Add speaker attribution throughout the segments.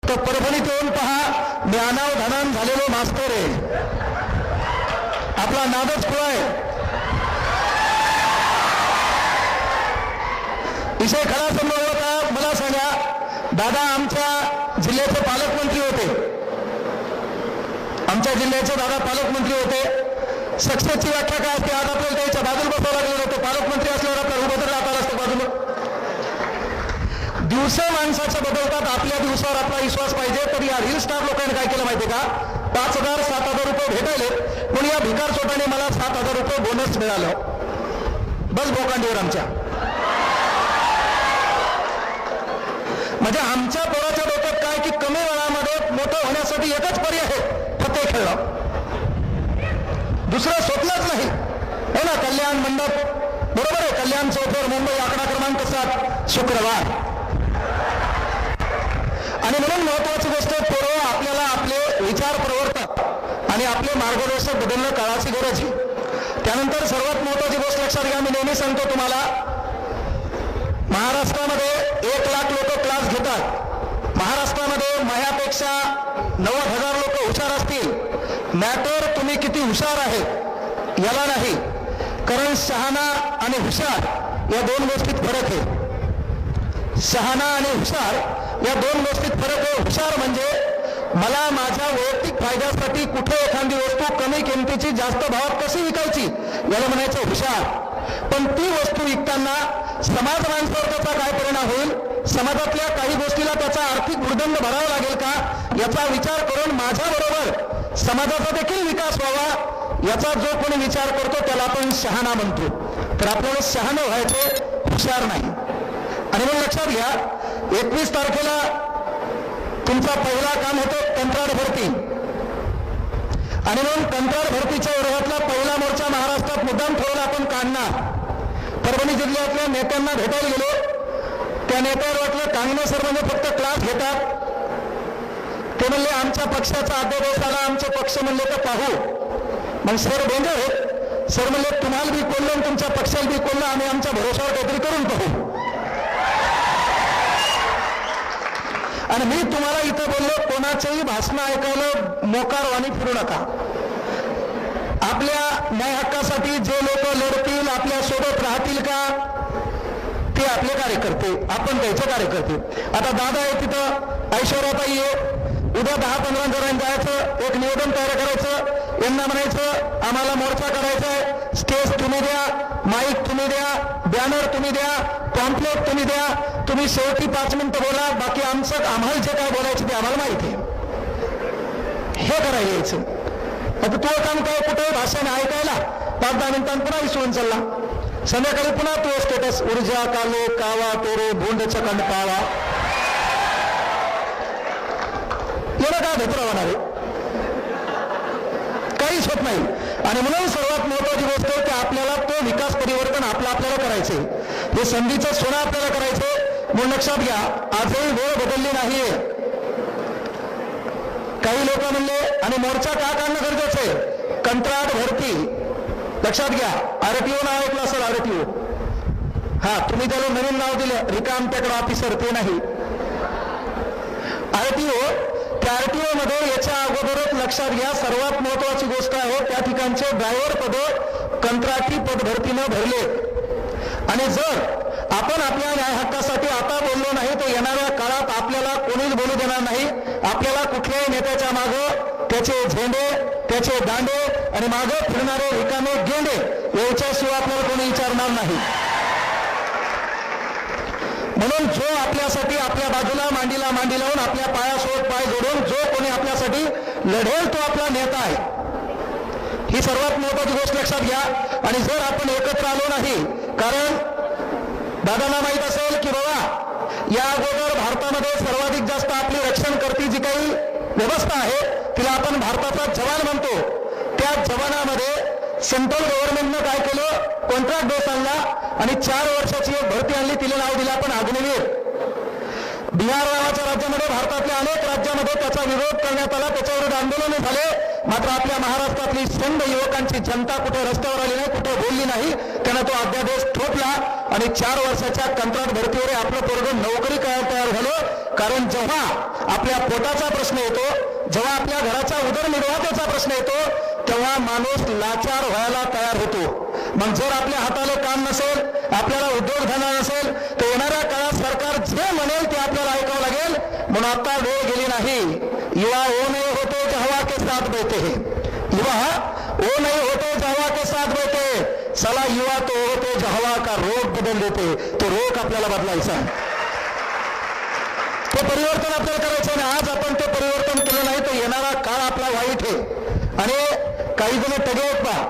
Speaker 1: तर परभणीत येऊन पहा, ज्ञानाव धनान झालेलो मास्तर आहे, आपला नादच खुळा आहे. विषय खरा संभव होता. मला सांगा दादा, आमच्या जिल्ह्याचे पालकमंत्री होते, आमच्या जिल्ह्याचे दादा पालकमंत्री होते. सक्सेसची व्याख्या काय असते? आज आपल्याला त्याच्या बाजूला बसावं लागलेलं होतं. पालकमंत्री असल्यावर आपल्याला उभं तर राहता असतं बाजूला. दिवस माणसाचं बदलतात, आपल्या दिवसावर आपला विश्वास पाहिजे. तर या रील स्टार लोकांनी काय केलं माहिती का? 5,000 7,000 रुपये भेटायले, पण या भिकार सोटाने मला 7,000 रुपये बोनस मिळालं. बस बोकांडीवर आमच्या. म्हणजे आमच्या पोराच्या डोक्यात काय की कमी वेळामध्ये मोठं होण्यासाठी एकच पर्याय आहे, फते खेळणं, दुसरं स्वप्नच नाही. हो ना? कल्याण मंडप बरोबर आहे, कल्याण चौफेर मुंबई, आकडा क्रमांक 7, शुक्रवार. आणि म्हणून महत्वाची गोष्ट, पोरं आपल्याला आपले विचार प्रवर्तक आणि आपले मार्गदर्शक बदलणं काळाची गरज आहे. त्यानंतर सर्वात महत्वाची गोष्ट लक्षात घ्या, मी नेहमी सांगतो तुम्हाला, महाराष्ट्रामध्ये 1 लाख लोक क्लास घेतात. महाराष्ट्रामध्ये माझ्यापेक्षा 90,000 लोक हुशार असतील. मॅटर तुम्ही किती हुशार आहे याला नाही, कारण शहाणा आणि हुशार या दोन गोष्टीत फरक आहे. शहाणा आणि हुशार या दोन गोष्टीत फरक आहे. हुशार म्हणजे मला माझ्या वैयक्तिक फायद्यासाठी कुठे एखादी वस्तू कमी किमतीची जास्त भावात कशी विकायची याला म्हणायचं हुशार. पण ती वस्तू विकताना समाज माणसावर त्याचा काय परिणाम होईल, समाजातल्या काही गोष्टीला त्याचा आर्थिक भुर्दंड भरावा लागेल का याचा विचार करून माझ्याबरोबर समाजाचा देखील विकास व्हावा याचा जो कोणी विचार करतो त्याला आपण शहाणा म्हणतो. तर आपल्याला शहाणं व्हायचं, हुशार नाही. आणि मग लक्षात घ्या, 21 तारखेला तुमचा पहिला काम होतं कंत्राट भरती. आणि म्हणून कंत्राट भरतीच्या विरोधातला पहिला मोर्चा महाराष्ट्रात मुद्दाम ठेवला आपण काढणार. परभणी जिल्ह्यातल्या नेत्यांना भेटायला गेलो, त्या नेत्यावर वाटलं कांगणे सर म्हणजे फक्त क्लास घेतात. ते म्हणले आमच्या पक्षाचा अध्यादेश आला, आमचे पक्ष म्हणले तर पाहू. मग सर बोलले, सर म्हणले तुम्हाला बी कोल्लं आणि तुमच्या पक्षाला बी कोल्लं, आम्ही आमच्या भरोशावर काहीतरी करून पाहू. आणि मी तुम्हाला इथं बोललो, कोणाचेही भाषण ऐकायला मोकारवाणी फिरू नका. आपल्या न्याय हक्कासाठी जे लोक लढतील, आपल्या सोबत राहतील का, ते आपले कार्यकर्ते, आपण त्याचे कार्यकर्ते. आता दादा आहे तिथं, ऐश्वर्याताई आहे, उद्या 10-15 जणांनी जायचं, एक निवेदन तयार करायचं, यांना म्हणायचं आम्हाला मोर्चा काढायचा आहे, स्टेज तुम्ही द्या, माईक तुम्ही द्या, बॅनर तुम्ही द्या, पॉम्पलेट तुम्ही द्या, तुम्ही शेवटी 5 मिनिटं बोला, बाकी आम्हाला जे काय बोलायचं ते आम्हाला माहिती आहे. हे करायला यायचं. आता तो काम काय, कुठे भाषण ऐकायला 5-10 मिनिटांनी पुन्हा विसरून चालला, संध्याकाळी पुन्हा तो स्टेटस, ऊर्जा कालो कावा तोरो भोंडचा कंटाळा. एवढं काय धोत्र होणार आहे? काहीच होत नाही. आणि म्हणून सर्वात महत्वाची गोष्ट आहे की आपल्याला तो विकास परिवर्तन आपल्याला करायचंय, हे संधीचं सोनं आपल्याला करायचंय. म्हणून लक्षात घ्या, आजही वेळ बदलली नाहीये. काही लोक म्हणले आणि मोर्चा का काढणं गरजेचं आहे, कंत्राट भरती. लक्षात घ्या, आरटीओ नाव ऐकलं असेल, आरटीओ. हा, तुम्ही त्याला नवीन नाव दिलं, रिकाम टेकड ऑफिसर, ते नाही. आरटीओ, त्या आरटीओ मध्ये याच्या अगोदरच लक्षात घ्या, सर्वात महत्वाची गोष्ट आहे, त्या ठिकाणचे ड्रायव्हर पद कंत्राटी पदभरतीनं भरले. आणि जर आपण आपल्या न्याय हक्कासाठी आता बोललो नाही तर येणाऱ्या काळात आपल्याला कोणीच बोलू देणार नाही. आपल्याला कुठल्याही नेत्याच्या मागं त्याचे झेंडे, त्याचे दांडे आणि मागं फिरणारे रिकामे गेंडे याच्याशिवाय आपल्याला कोणी विचारणार नाही. म्हणून जो आपल्यासाठी आपल्या बाजूला मांडीला मांडी लावून, आपल्या पायासोबत पाय जोडून जो कोणी आपल्यासाठी लढेल तो आपला नेता आहे. ही सर्वात महत्वाची गोष्ट लक्षात घ्या. आणि जर आपण एकत्र आलो नाही, कारण दादांना माहित असेल की बाबा या अगोदर भारतामध्ये सर्वाधिक जास्त आपली रक्षण करती जी काही व्यवस्था आहे तिला आपण भारताचा जवान म्हणतो. त्या जवानामध्ये सेंट्रल गव्हर्नमेंटनं काय केलं, कॉन्ट्रॅक्ट बेस आणला आणि 4 वर्षाची एक भरती आणली, तिला नाव दिलं आपण अग्निवीर. बिहार नावाच्या राज्यामध्ये, भारतातल्या अनेक राज्यामध्ये त्याचा विरोध करण्यात आला, त्याच्याविरुद्ध आंदोलन झाले. मात्र आपल्या महाराष्ट्रातली संघ युवकांची जनता कुठे रस्त्यावर आली नाही, कुठे बोलली नाही. त्यानं तो अध्यादेश ठोकला आणि 4 वर्षाच्या कंत्राट भरतीवर आपलं पोरगं नोकरी करायला तयार झालं. कारण जेव्हा आपल्या पोटाचा प्रश्न येतो, जेव्हा आपल्या घराचा उदरनिर्वाहाचा प्रश्न येतो, तेव्हा माणूस लाचार व्हायला तयार होतो. मग जर आपल्या हाताला काम नसेल, आपल्याला उद्योगधंदा नसेल, तर येणाऱ्या काळात सरकार जे म्हणेल ते आपल्याला ऐकावं लागेल. म्हणून आता वेळ गेली नाही. युवा वो नहीं होते जो हवा के साथ बहते हैं, युवा वो नहीं होते जो हवा के साथ बहते, साला युवा तो होते जो हवा का रोग बदल देते. तो रोग आपल्याला बदलायचा आहे, ते परिवर्तन आपल्याला करायचं आहे. आज आपण ते परिवर्तन केलं नाही तर येणारा काळ आपला वाईट आहे. आणि काही जण टगे आहेत पहा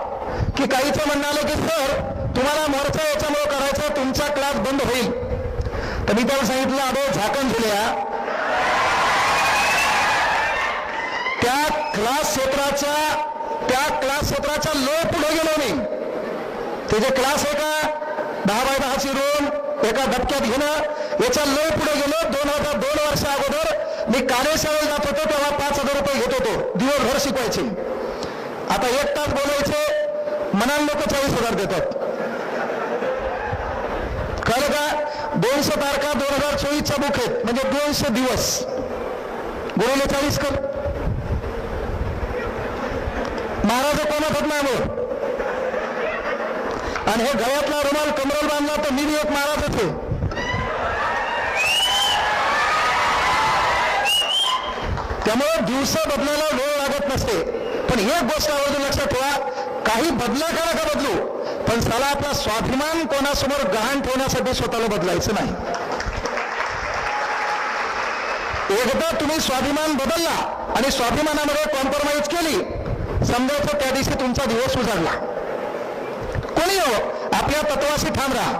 Speaker 1: की काहीचं म्हणणं आलं की सर तुम्हाला मोर्चा याच्यामुळे करायचा, तुमचा क्लास बंद होईल. तर मी त्याला सांगितलं अबे झाकण दिल्या त्या क्लास क्षेत्राच्या लो पुढे गेलो मी. ते जे क्लास आहे का 10 बाय 10ची रूम एका धक्क्यात घेणं, याच्या लो पुढे गेलो. 2002 वर्षा अगोदर मी कार्यशाळेत जात होतो तेव्हा 5,000 रुपये घेत होतो, दिवसभर शिकवायचे. आता 1 तास बोलायचे, मनाला लोक 40,000 देतात. कळलं का? 200 तारखा 2024च्या बुक आहेत, म्हणजे 200 दिवस गुरुले 40 कर. महाराज कोणाच होत नाही मग. आणि हे गळ्यातला रुमाल कमरेला बांधला तर मी एक महाराजच आहे. त्यामुळे दिवस बदलायला वेळ लागत नसते. पण एक गोष्ट आवर्जून लक्षात ठेवा, काही बदला का नका बदलू, पण साला आपला स्वाभिमान कोणासमोर गहाण ठेवण्यासाठी स्वतःला बदलायचं नाही. एकदा तुम्ही स्वाभिमान बदलला आणि स्वाभिमानामध्ये कॉम्प्रोमाइज केली, समजायचं त्या दिवशी तुमचा दिवस उजाडला. कोणी हो, आपल्या तत्वाशी ठाम राहा.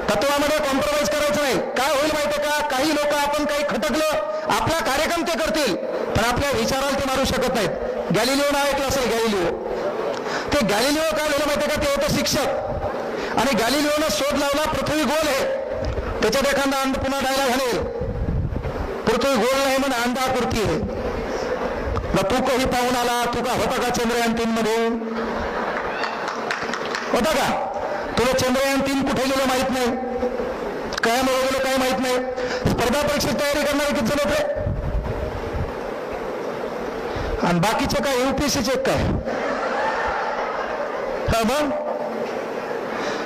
Speaker 1: तत्वामध्ये कॉम्प्रोमाइज करायचं नाही. काय होईल माहिती का, काही लोक आपण काही खटकलं, आपला कार्यक्रम ते करतील, पण आपल्या विचाराला ते मारू शकत नाहीत. गॅलिलिओ नाव ऐकलं असेल, गॅलिलिओ. ते गॅलिलिओ काय झालं माहिती का, ते होतं शिक्षक. आणि गॅलिलिओनं शोध लावला पृथ्वी गोल आहे. त्याच्यात एखादा अंध पुन्हा डायलॉग म्हणेल, पृथ्वी गोल नाही म्हणून अंधा कुर्ती आहे. तू कधी पाहून आला, तू का होता का चंद्रयान 3 मध्ये होता का? तुला चंद्रयान 3 कुठे गेलं माहित नाही, कयामुळे गेलं काही माहित नाही. स्पर्धा परीक्षेची तयारी करणारे किती जण होते? आणि बाकीचे काय UPSCचे काय? हा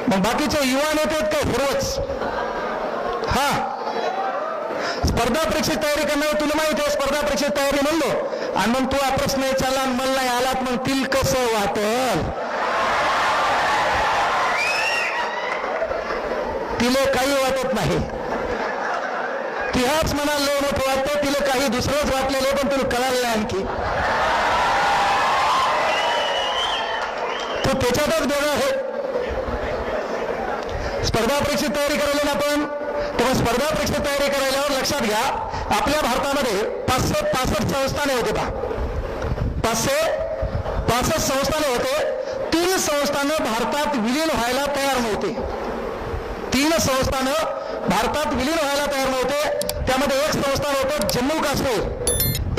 Speaker 1: मग बाकीचे युवा नेते आहेत काय पूर्वच? हा, स्पर्धा परीक्षेची तयारी करणारे तुला माहिती आहे. स्पर्धा परीक्षेची तयारी म्हणलो आणि मग तू हा प्रश्न विचारला आणि मला नाही आलात, मग तिल कसं वाटल? तिला काही वाटत नाही. तिहाच मनाला लय मोठं वाटतं, तिला काही दुसरंच वाटलेलं पण तुला कळालं नाही आणखी. तो त्याच्यातच वेगळं आहे. स्पर्धा परीक्षेची तयारी करायला ना आपण, तेव्हा स्पर्धा परीक्षेची तयारी करायल्यावर लक्षात घ्या, आपल्या भारतामध्ये 565 संस्थाने होते पहा. 565 संस्थाने होते. 3 संस्थानं भारतात विलीन व्हायला तयार नव्हते. 3 संस्थानं भारतात विलीन व्हायला तयार नव्हते. त्यामध्ये एक संस्थान होतं जम्मू काश्मीर,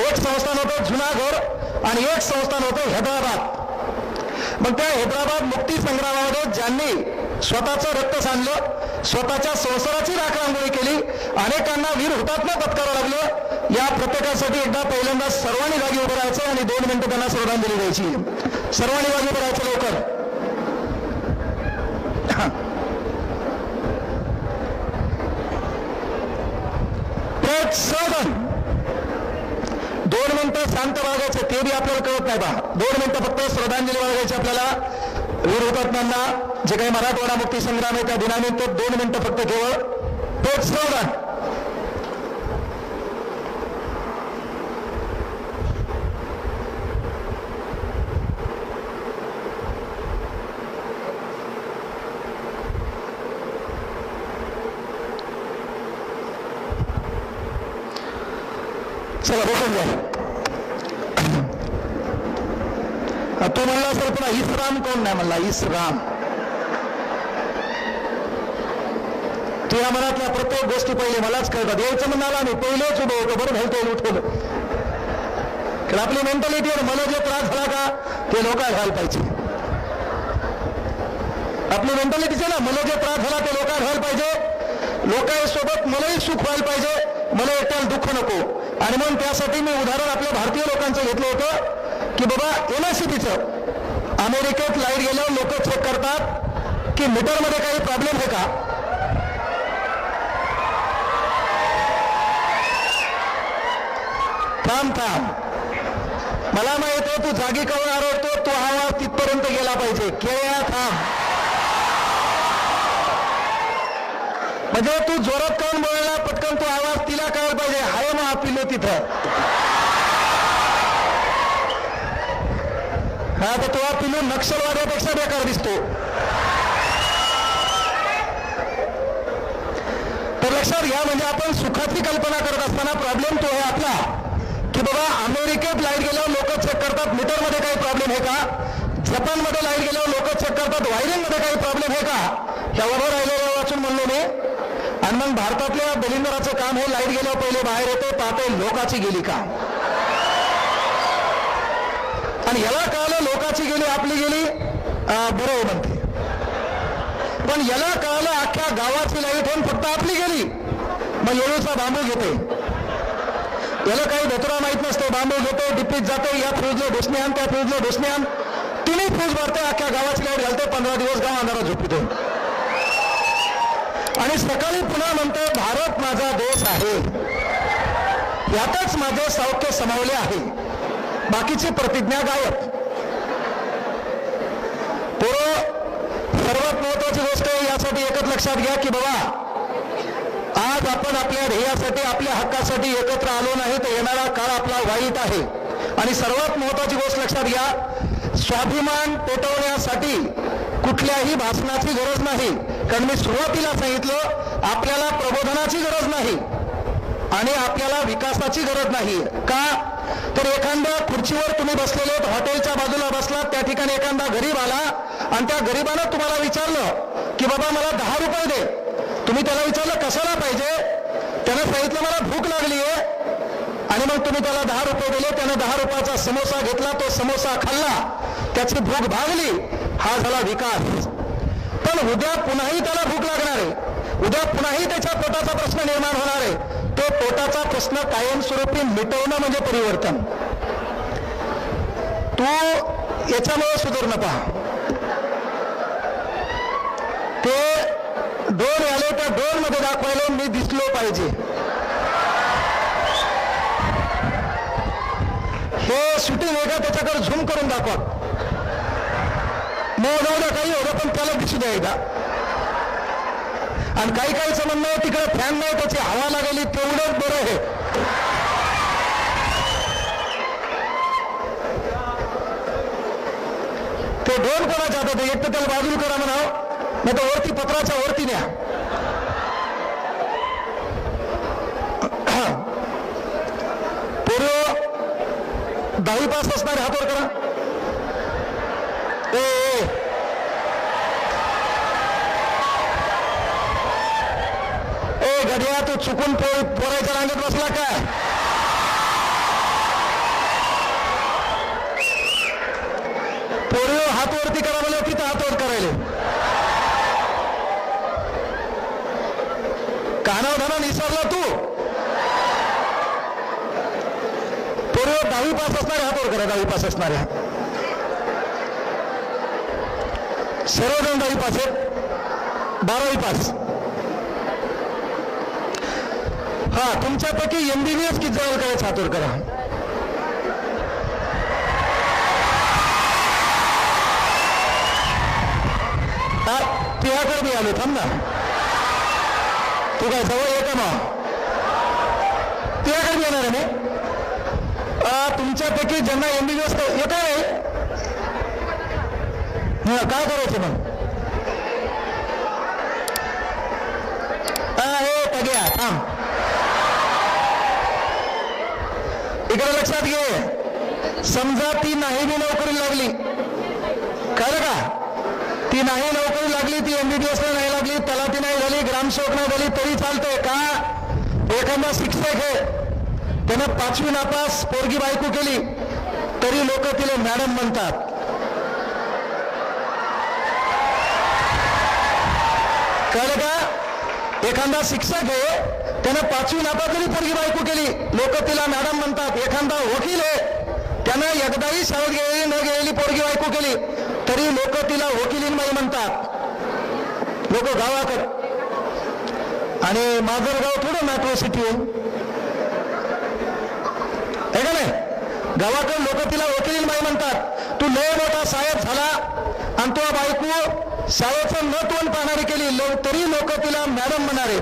Speaker 1: एक संस्थान होतं जुनागड आणि एक संस्थान होतं हैदराबाद. मग त्या हैदराबाद मुक्ती संग्रामामध्ये ज्यांनी स्वतःचं रक्त सांडलं, स्वतःच्या संसाराची राखरांगोळी केली, अनेकांना वीर हुतात्मा पत्करावं लागलं, या प्रत्येकासाठी एकदा पहिल्यांदा सर्वांनी जागी उभं राहायचं आणि 2 मिनिटं त्यांना श्रद्धांजली द्यायची. सर्वांनी जागी उभं राहायचं लवकर. 2 मिनिटं शांत वागायचं, ते बी आपल्याला कळत नाही बा. 2 मिनिटं फक्त श्रद्धांजली वागायची आपल्याला वीर हुतात्म्यांना. जे काही मराठवाडा मुक्ती संग्राम आहे त्या दिनानिमित्त 2 मिनिटं फक्त केवळ प्रोत्साहन. चला बसून घ्या. तू म्हणला असेल पुन्हा इसराम कोण नाही म्हणला? इसराम. तुझ्या मनातल्या प्रत्येक गोष्टी पहिले मलाच कळतात. यायचं म्हणाला मी पहिलेच उभं होतो, बरं घालतो उठवलं. कारण आपली मेंटॅलिटी आहे, मला जे त्रास झाला का ते लोकांना घ्यायला पाहिजे. आपली मेंटॅलिटीच आहे ना, मला जे त्रास झाला ते लोकांना घ्यायला पाहिजे. लोकांसोबत मलाही सुख व्हायला पाहिजे, मला एकट्याला दुःख नको. आणि म्हणून त्यासाठी मी उदाहरण आपल्या भारतीय लोकांचं घेतलं होतं की बाबा एनआयसीबीचं अमेरिकेत लाईट गेल्यावर लोक चेक करतात की मीटरमध्ये काही प्रॉब्लेम आहे का. थांब मला माहित आहे तू जागी करून आरडतो, तू आवाज तिथपर्यंत गेला पाहिजे. खेळ्या थांब. म्हणजे तू जोरात काऊन बोलायला पटकन तू आवाज तिला कळायला पाहिजे. हाय मग पिलो तिथं. हा तर तो पिलो नक्षलवाद्यापेक्षा बेकार दिसतो. तर लक्षात घ्या, म्हणजे आपण सुखाची कल्पना करत असताना प्रॉब्लेम तो आहे आपला की बाबा अमेरिकेत लाईट गेल्यावर लोक चेक करतात मीटरमध्ये काही प्रॉब्लेम आहे का. जपानमध्ये लाईट गेल्यावर लोक चेक करतात वायरिंगमध्ये काही प्रॉब्लेम आहे का. ह्या उभं राहिलेलं वाचून म्हणलो मी. आणि मग भारतातल्या दलिंदराचं काम हे लाईट गेल्यावर पहिले बाहेर येते, पाहते लोकाची गेली का. आणि याला कळलं लोकाची गेली आपली गेली बरोबर म्हणते. पण याला कळलं अख्ख्या गावाची लाईट होऊन फक्त आपली गेली. मग येळूचा बांबू घेते. याला काही धोतरा माहित नसतो. बांबू घेतो, डिप्पीत जाते, या फ्यूजला ढोसणे आण, त्या फ्यूजला ढोसणे आण. तिन्ही फ्यूज भरते, अख्ख्या गावाची लाईट घालते. 15 दिवस गाव अंधारात झोपितो. आणि सकाळी पुन्हा म्हणते भारत माझा देश आहे, यातच माझे सौख्य समावले आहे. बाकीची प्रतिज्ञा गायब. सर्वात महत्वाची गोष्ट यासाठी एकच लक्षात घ्या की बाबा आज आपण आपल्या ध्येयासाठी आपल्या हक्कासाठी एकत्र आलो नाही तर येणारा काळ आपला वाईट आहे. आणि सर्वात महत्वाची गोष्ट लक्षात घ्या, स्वाभिमान पेटवण्यासाठी कुठल्याही भाषणाची गरज नाही. कारण मी सुरुवातीला सांगितलं आपल्याला प्रबोधनाची गरज नाही आणि आपल्याला विकासाची गरज नाही. का तर एखाद्या खुर्चीवर तुम्ही बसलेले हॉटेलच्या बाजूला बसलात, त्या ठिकाणी एखादा गरीब आला आणि त्या गरीबानं तुम्हाला विचारलं की बाबा मला 10 रुपये दे. तुम्ही त्याला विचारलं कशाला पाहिजे. त्यानं सांगितलं मला भूक लागली आहे. आणि मग तुम्ही त्याला 10 रुपये दिले. त्यानं 10 रुपयाचा समोसा घेतला, तो समोसा खाल्ला, त्याची भूक भागली. हा झाला विकास. पण उद्या पुन्हाही त्याला भूक लागणार आहे. उद्या पुन्हाही त्याच्या पोटाचा प्रश्न निर्माण होणार आहे. तो पोटाचा प्रश्न कायमस्वरूपी मिटवणं म्हणजे परिवर्तन. तू याच्यामुळे सुधारणं पहा. ते ड्रोन आले, त्या ड्रोन मध्ये दाखवायला मी दिसलो पाहिजे. हे शूटिंग आहे का त्याच्याकडे झूम करून दाखवा. जाऊ द्या काही होतं पण त्याला दिसू द्या एकदा. आणि काही काहीचं म्हणणं आहे तिकडे फॅन नाही त्याची हवा लागली तेवढंच बरं आहे. ते ड्रोन कोणाच्या हातात आहे. एक तर त्याला बाजूला करा म्हणावं, नाही तर वरती पत्राच्या वरती न्या. पूर्व 10वी पास असणारे हात वर करा. गड्या तू चुकून पोरायच्या रांगेत बसला का. पोरीव हात वरती करा मला तिथं हात वर करायले. कानाव धना विसरला तू. पोरीव 10वी पास असणारे हात वर करा. 10वी पास असणाऱ्या सर्वजण 10वी पास आहेत. 12वी पास. हा तुमच्यापैकी MBBS किती जवळ करायचं हात वर करा. तुझ्याकडे मी आलो. थांब ना, तू काय जवळ ये का मग. तुझ्याकडे येणार आहे मी. तुमच्यापैकी ज्यांना MBBS येत आहे काय करायचं मग. हे तग्या थांब. इकडे लक्षात घे. समजा ती नाही बी नोकरी लागली, कळलं का. ती नाही नोकरी लागली, ती MBBS नाही लागली, त्याला ती नाही झाली, ग्रामसेवक नाही झाली तरी चालतंय का. एखादा शिक्षक आहे, त्यानं 5वी नापास पोरगी बायको केली तरी लोक तिला मॅडम म्हणतात. कळलं का. एखादा शिक्षक आहे, त्यानं 5वी नापास जरी पोरगी बायको केली, लोक तिला मॅडम म्हणतात. एखादा वकील आहे, त्यानं एकदाही शाळेत गेलेली न गेलेली पोरगी बायको केली तरी लोक तिला वकिलीनबाई म्हणतात. लोक गावाकडे, आणि माझं गाव थोडं मेट्रो सिटी आहे का नाही? गावाकडे लोक तिला वकिलीनबाई म्हणतात. तू लय मोठा साहेब झाला आणि तुला बायको शाळेचं न तोंड पाहणारी केली तरी लोक तिला मॅडम म्हणणारे.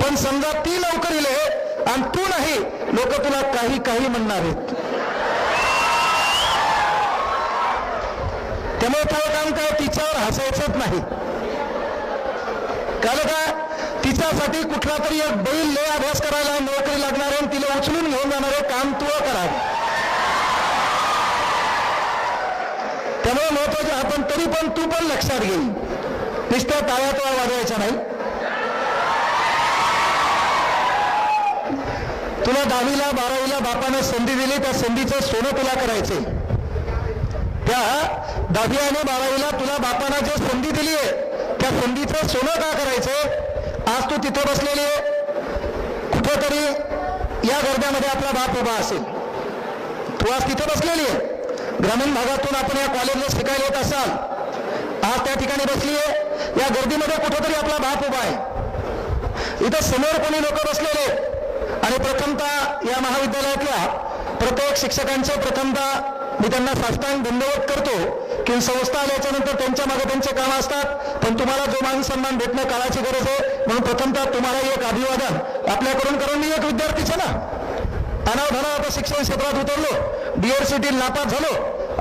Speaker 1: पण समजा ती नोकरीला आहे आणि तू नाही, लोक तुला काही काही म्हणणार आहेत. त्यामुळे काय काम काय, तिच्यावर हसायचंच नाही. कारण का तिच्यासाठी कुठला तरी एक बैल लय अभ्यास करायला नोकरी लागणार आहे, तिला उचलून घेऊन जाणारे काम तू करावं. त्यामुळे महत्वाचे आपण तरी पण तू पण लक्षात घे, नुसत्या टाळ्या तो वाजवायच्या नाही. तुला 10वीला 12वीला बापानं संधी दिली, त्या संधीचं सोनं तुला करायचंय. त्या 10वी आणि 12वीला तुला बापानं जे संधी दिली आहे त्या संधीचं सोनं का करायचंय? आज तू तिथे बसलेली आहे, कुठेतरी या गर्द्यामध्ये आपला बाप उभा असेल, तू आज तिथे बसलेली आहे. ग्रामीण भागातून आपण या कॉलेजला शिकायला येत असाल, आज त्या ठिकाणी बसली आहे, या गर्दीमध्ये कुठेतरी आपला बाप उभा आहे. इथं समोर कोणी लोक बसलेले आणि प्रथमतः या महाविद्यालयातल्या प्रत्येक शिक्षकांचे प्रथमतः मी त्यांना साष्टांग दंडवत करतो की संस्था आल्याच्या नंतर त्यांच्या मागे त्यांचे काम असतात, पण तुम्हाला जो मान सन्मान भेटणं काळाची गरज आहे. म्हणून प्रथमतः तुम्हाला एक अभिवादन आपल्याकडून करून मी एक विद्यार्थीच ना, अनावधाना आता शिक्षण क्षेत्रात उतरलो, DED नापास झालो,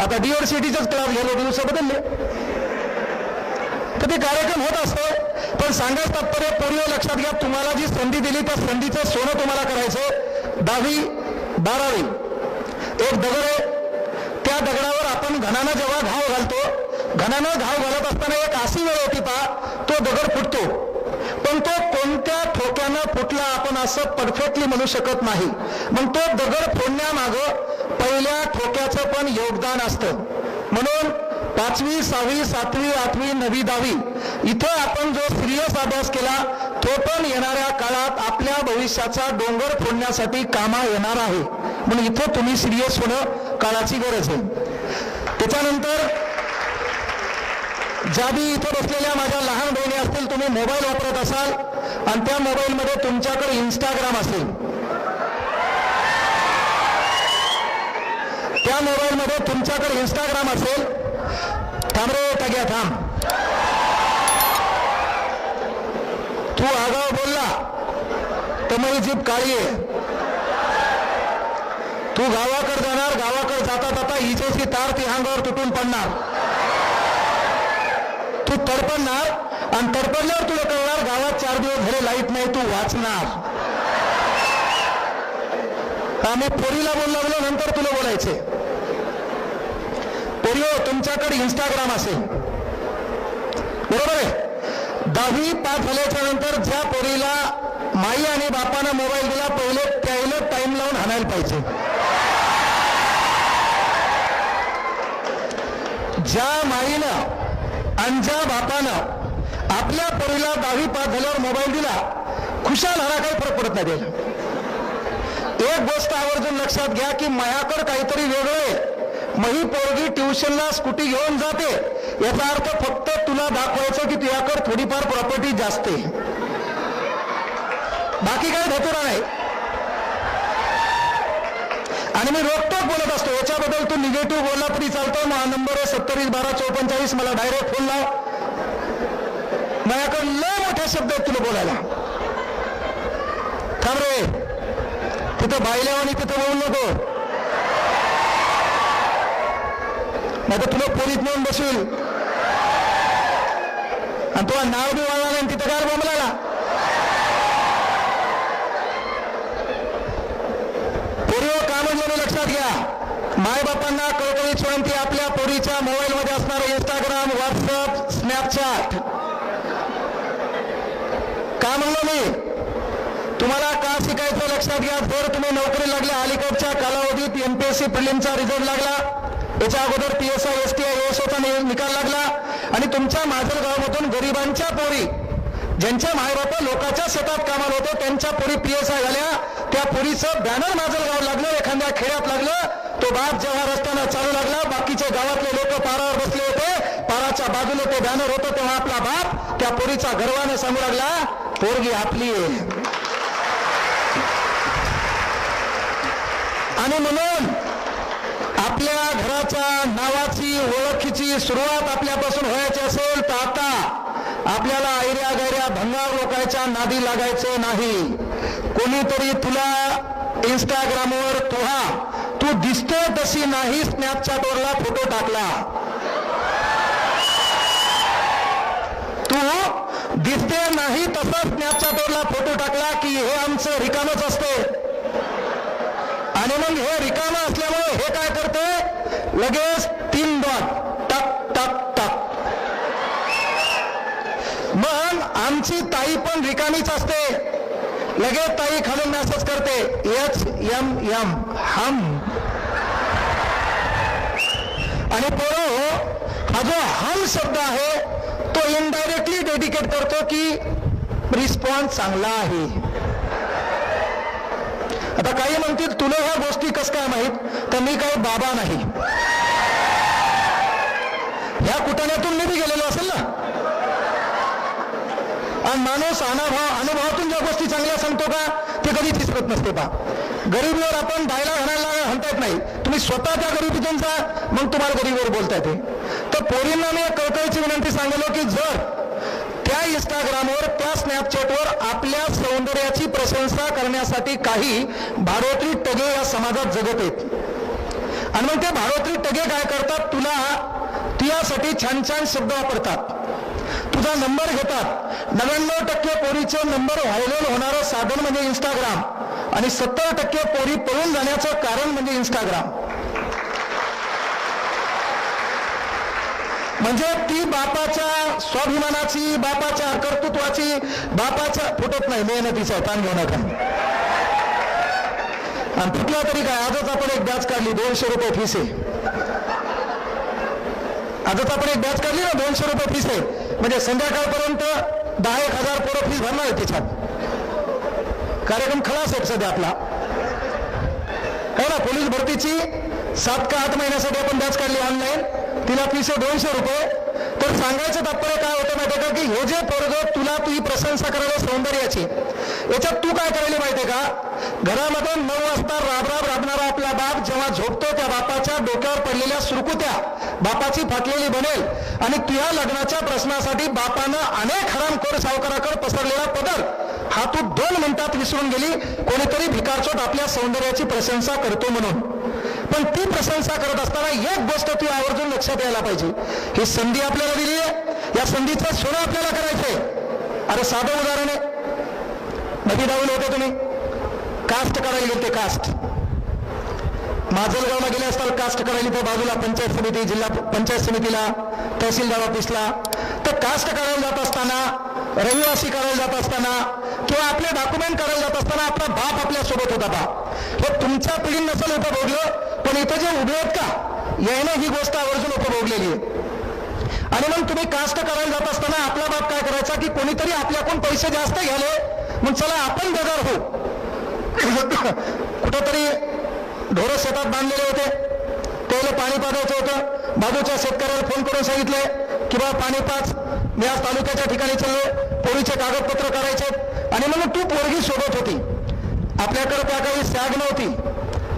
Speaker 1: आता DEDचेच क्लास घ्यायला दिवस बदलले. तर ते कार्यक्रम होत असतो. पण सांगायचं तात्पर्य पूर्व लक्षात घ्या, तुम्हाला जी संधी दिली त्या संधीचं सोनं तुम्हाला करायचं. 10वी 12वी एक दगड आहे, त्या दगडावर आपण घणानं जेव्हा घाव घालतो, घणानं घाव घालत असताना एक अशी वेळ होती पहा, तो दगड फुटतो. पण तो कोणत्या ठोक्यानं फुटला आपण असं परफेक्टली म्हणू शकत नाही. मग तो दगड फोडण्यामागं पहिल्या ठोक्याचं पण योगदान असतं. म्हणून 5वी 6वी 7वी 8वी 9वी 10वी इथं आपण जो सिरियस अभ्यास केला तो पण येणाऱ्या काळात आपल्या भविष्याचा डोंगर फोडण्यासाठी कामा येणार आहे. म्हणून इथं तुम्ही सिरियस होणं काळाची गरज आहे. त्याच्यानंतर ज्या बी इथं बसलेल्या माझ्या लहान बहिणी असतील, तुम्ही मोबाईल वापरत असाल आणि त्या मोबाईलमध्ये तुमच्याकडे इंस्टाग्राम असेल, त्या मोबाईलमध्ये तुमच्याकडे इंस्टाग्राम असेल, थांब रे टग्या थांब, तू आगाव बोलला तर माझी जीभ काळी आहे. तू गावाकडे जाणार, गावाकडे जाता जाता इजेची तार ती अंगावर तुटून पडणार, तू तडपडणार आणि तडपडल्यावर तुला कळणार गावात 4 दिवस झाले लाईट नाही, तू वाचणार. आम्ही पोरीला बोललो, नंतर तुला बोलायचे. पोरियो तुमच्याकडे इंस्टाग्राम असेल, बरोबर आहे. 10वी पास झाल्याच्या नंतर ज्या पोरीला माई आणि बापानं मोबाईल दिला, पहिले त्याला टाइम लावून हाणायला पाहिजे. ज्या माईनं आणि ज्या बापानं आपल्या पोरीला 10वी पास झाल्यावर मोबाईल दिला, खुशाल हाना काही फरक पडत नाही. एक गोष्ट आवर्जून लक्षात घ्या की माझ्याकडे काहीतरी वेगळं आहे, मही पोरगी ट्युशनला स्कूटी घेऊन जाते, याचा अर्थ फक्त तुला दाखवायचं की तुझ्याकडे थोडीफार प्रॉपर्टी जास्त आहे, बाकी काही धतुरा नाही. आणि मी रोखटोक बोलत असतो, याच्याबद्दल तू निगेटिव्ह बोलला तरी चालतो. माझा नंबर आहे 271244, मला डायरेक्ट फोन लाव. माझ्याकडे लय मोठे शब्द आहेत तुला बोलायला. थांब रे, तिथं बायल्या आणि तिथं बोलू नको, नाही तर तुला पोलीस नेऊन बसवील आणि तुला नाव बी वाढला नाही तिथं काय बोंबलाला. पोरीवर कामं लक्षात घ्या. मायबापांना कळकळीची विनंती, आपल्या पोरीच्या मोबाईलमध्ये असणारं इंस्टाग्राम, व्हॉट्सअप, स्नॅपचॅट का म्हणलो मी तुम्हाला का शिकायचं लक्षात घ्या. जर तुम्ही नोकरी लागल्या, अलीकडच्या कालावधीत MPSC प्रिलिमचा रिझल्ट लागला, याच्या अगोदर PSI STI ASOचा निकाल लागला आणि तुमच्या माजलगावमधून गरिबांच्या पोरी ज्यांच्या मायबाप लोकांच्या शेतात कामाला होते त्यांच्या पोरी PSI झाल्या, त्या पोरीचं बॅनर माजलगाव लागलं, एखाद्या खेड्यात लागलं, तो बाप जेव्हा रस्त्यानं चालू लागला, बाकीचे गावातले लोक पारावर बसले होते, पाराच्या बाजूला ते बॅनर होतं, तेव्हा आपला बाप त्या पोरीचा गर्वाने सांगू लागला, पोरगी आपली आहे. आणि म्हणून आपल्या घराच्या नावाची ओळखीची सुरुवात आपल्यापासून व्हायची असेल तर आता आपल्याला ऐऱ्या गैऱ्या भंगार लोकांच्या नादी लागायचं नाही. कोणीतरी तुला इंस्टाग्रामवर तू दिसतो तशी नाही स्नॅपचॅटवरला फोटो टाकला, तू दिसते नाही तसा स्नॅपचॅटवरला फोटो टाकला की हे आमचं रिकामच असते. आणि मग हे रिकामं असल्यामुळे हे काय करते, लगेच 3 डॉट टक टक टक. मग आमची ताई पण रिकामीच असते, लगेच ताई खालून मेसेज करते HMM हम. आणि पोरो हा जो हम शब्द आहे तो इनडायरेक्टली डेडिकेट करतो की रिस्पॉन्स चांगला आहे. आता काही म्हणतील तुला ह्या गोष्टी कस काय माहीत, तर मी काही बाबा नाही, ह्या कुटाण्यातून मी बी गेलेलो असेल ना. आणि माणूस अनुभवातून ज्या गोष्टी चांगल्या सांगतो का ते कधी दिसत नसते. पा गरीबीवर आपण डायला म्हणता येत नाही, तुम्ही स्वतः त्या गरिबीतून जा, मग तुम्हाला गरीबीवर बोलता येते. तर पोरींना मी कळकळीची विनंती सांगलो की जर त्या इंस्टाग्रामवर त्या स्नॅपचॅटवर आपल्या सौंदर्याची प्रशंसा करण्यासाठी काही भाडोत्री टगे या समाजात जगत आहेत. आणि मग ते भाडोत्री टगे काय करतात, तुझ्यासाठी छान छान शब्द वापरतात, तुझा नंबर घेतात. 99% पोरीचे नंबर व्हायरल होणारं साधन म्हणजे इंस्टाग्राम, आणि 70% पोरी पळून जाण्याचं कारण म्हणजे इंस्टाग्राम. म्हणजे ती बापाच्या स्वाभिमानाची, बापाच्या कर्तृत्वाची, बापाच्या फुटत नाही, मेहनतीचा ताण घेऊ नका. आणि कुठला तरी काय, आजच आपण एक बॅच काढली, 200 रुपये फीस आहे. आजच आपण एक बॅच काढली ना, 200 रुपये फीस आहे, म्हणजे संध्याकाळपर्यंत 10,000 पोरं फीस भरणार आहे. त्याच्यात कार्यक्रम खलास आहे सध्या आपला, हो ना. पोलीस भरतीची 7 का 8 महिन्यासाठी आपण बॅच काढली ऑनलाईन, तिला फीस आहे 200 रुपये. तर सांगायचं तात्पर्य काय होतं माहितीये का, की हे जे पोरग तुझी प्रशंसा करायला सौंदर्याची, याच्यात तू काय करायला माहितीये का, घरामध्ये 9 वाजता राबणारा आपला बाप जेव्हा झोपतो, त्या बापाच्या डोक्यावर पडलेल्या सुरकुत्या बापाची फाटलेली बनेल, आणि तुझ्या लग्नाच्या प्रश्नासाठी बापानं अनेक हरामखोर सावकाराकडे पसरलेला पदर हा तू 2 मिनिटात विसरून गेली. कोणीतरी भिकारचोट आपल्या सौंदर्याची प्रशंसा करतो म्हणून. पण ती प्रशंसा करत असताना एक गोष्ट तू आवर्जून लक्षात यायला पाहिजे, ही संधी आपल्याला दिली आहे, या संधीचं सोनं आपल्याला करायचंय. अरे साधं उदाहरण आहे, नदी दावले होते तुम्ही, कास्ट करायला गेले, कास्ट माजलगावला गेले असताल कास्ट करायला, तर बाजूला पंचायत समिती, जिल्हा पंचायत समितीला, तहसीलदार ऑफिसला, तर कास्ट करायला जात असताना, रहिवासी करायला जात असताना, किंवा आपले डॉक्युमेंट करायला जात असताना आपला बाप आपल्या सोबत होता. बाप हे तुमच्या पिढी नसेल उपभोगलं, पण इथं जे उभे आहेत का, याने ही गोष्ट आवर्जून उपभोगलेली आहे. आणि मग तुम्ही कास्ट करायला जात असताना आपला बाप काय करायचा, की कोणीतरी आपल्याकडून पैसे जास्त घ्याले, मग चला आपण बेजार हो. कुठंतरी ढोरं शेतात बांधलेले होते, त्याला पाणी पाजायचं होतं, बाजूच्या शेतकऱ्याला फोन करून सांगितले की बाबा पाणी पाच, मी आज तालुक्याच्या ठिकाणी चाललो, पोरीचे कागदपत्र करायचे. आणि मग तू पोरगी सोबत होती, आपल्याकडे त्या काही सॅग नव्हती,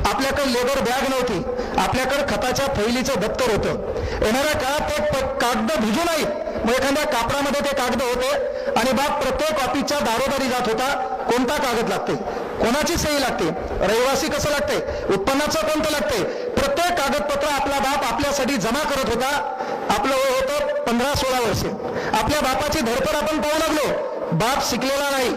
Speaker 1: आपल्याकडे लेबर बॅग नव्हती, आपल्याकडे खताच्या थैलीचं दप्तर होतं. येणाऱ्या काळात ते कागद भिजू नाहीत, मग एखाद्या कापडामध्ये ते कागद होते, आणि बाप प्रत्येक ऑफिसच्या दारोदारी जात होता, कोणता कागद लागते, कोणाची सही लागते, रहिवासी कसं लागते, उत्पन्नाचं कोणतं लागते, प्रत्येक कागदपत्र आपला बाप आपल्यासाठी जमा करत होता. आपलं वय होतं 15-16 वर्षे. आपल्या बापाची धडपड आपण पाहू लागलो. बाप शिकलेला नाही,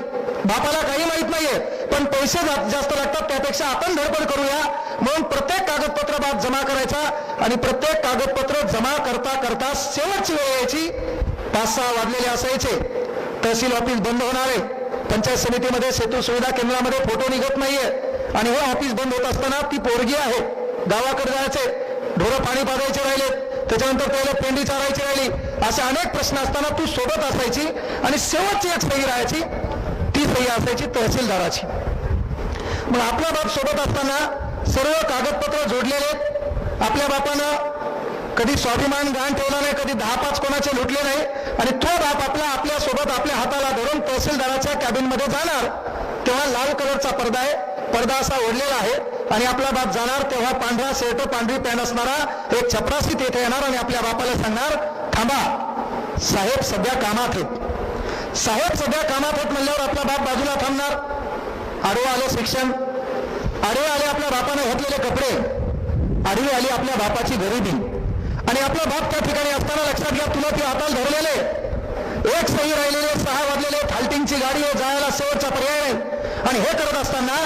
Speaker 1: बापाला काही माहित नाहीये, पण पैसे जास्त लागतात, त्यापेक्षा आपण धडपड करूया म्हणून प्रत्येक कागदपत्र बाप जमा करायचा. आणि प्रत्येक कागदपत्र जमा करता करता शेवटची वेळ यायची, 5-6 वाजलेले असायचे, तहसील ऑफिस बंद होणार आहे, पंचायत समितीमध्ये सेतू सुविधा केंद्रामध्ये फोटो निघत नाहीये, आणि हे ऑफिस बंद होत असताना ती पोरगी आहे, गावाकडे जायचे, ढोरं पाणी पाजायचे राहिले, त्याच्यानंतर त्याला पेंडी चारायची राहिली, असे अनेक प्रश्न असताना तू सोबत असायची आणि शेवटची एक सही राहायची, ती सही असायची तहसीलदाराची. मग आपला बाप सोबत असताना सर्व कागदपत्र जोडलेले. आपल्या बापानं कधी स्वाभिमान गहाण ठेवला नाही, कधी 10-5 कोणाचे लुटले नाही, आणि तो बाप आपल्या सोबत आपल्या हाताला धरून तहसीलदाराच्या कॅबिनमध्ये जाणार तेव्हा लाल कलरचा पडदा आहे, पडदा असा ओढलेला आहे, आणि आपला बाप जाणार तेव्हा पांढरा शर्ट पांढरी पॅन्ट असणारा एक चपरासी तेथे येणार आणि आपल्या बापाला सांगणार, थांबा साहेब सध्या कामात आहेत. साहेब सध्या कामात आहेत म्हणल्यावर आपला बाप बाजूला थांबणार. आडवे आले शिक्षण, आडवे आले आपल्या बापाने घातलेले कपडे, आडवी आली आपल्या बापाची गरिबी, आणि आपला बाप त्या ठिकाणी असताना लक्षात घ्या, तुला ती हाताला धरलेले, एक सही राहिलेले, 6 वाजलेले, थालटिंगची गाडी आहे, जायला शेवटचा पर्याय नाही. आणि हे करत असताना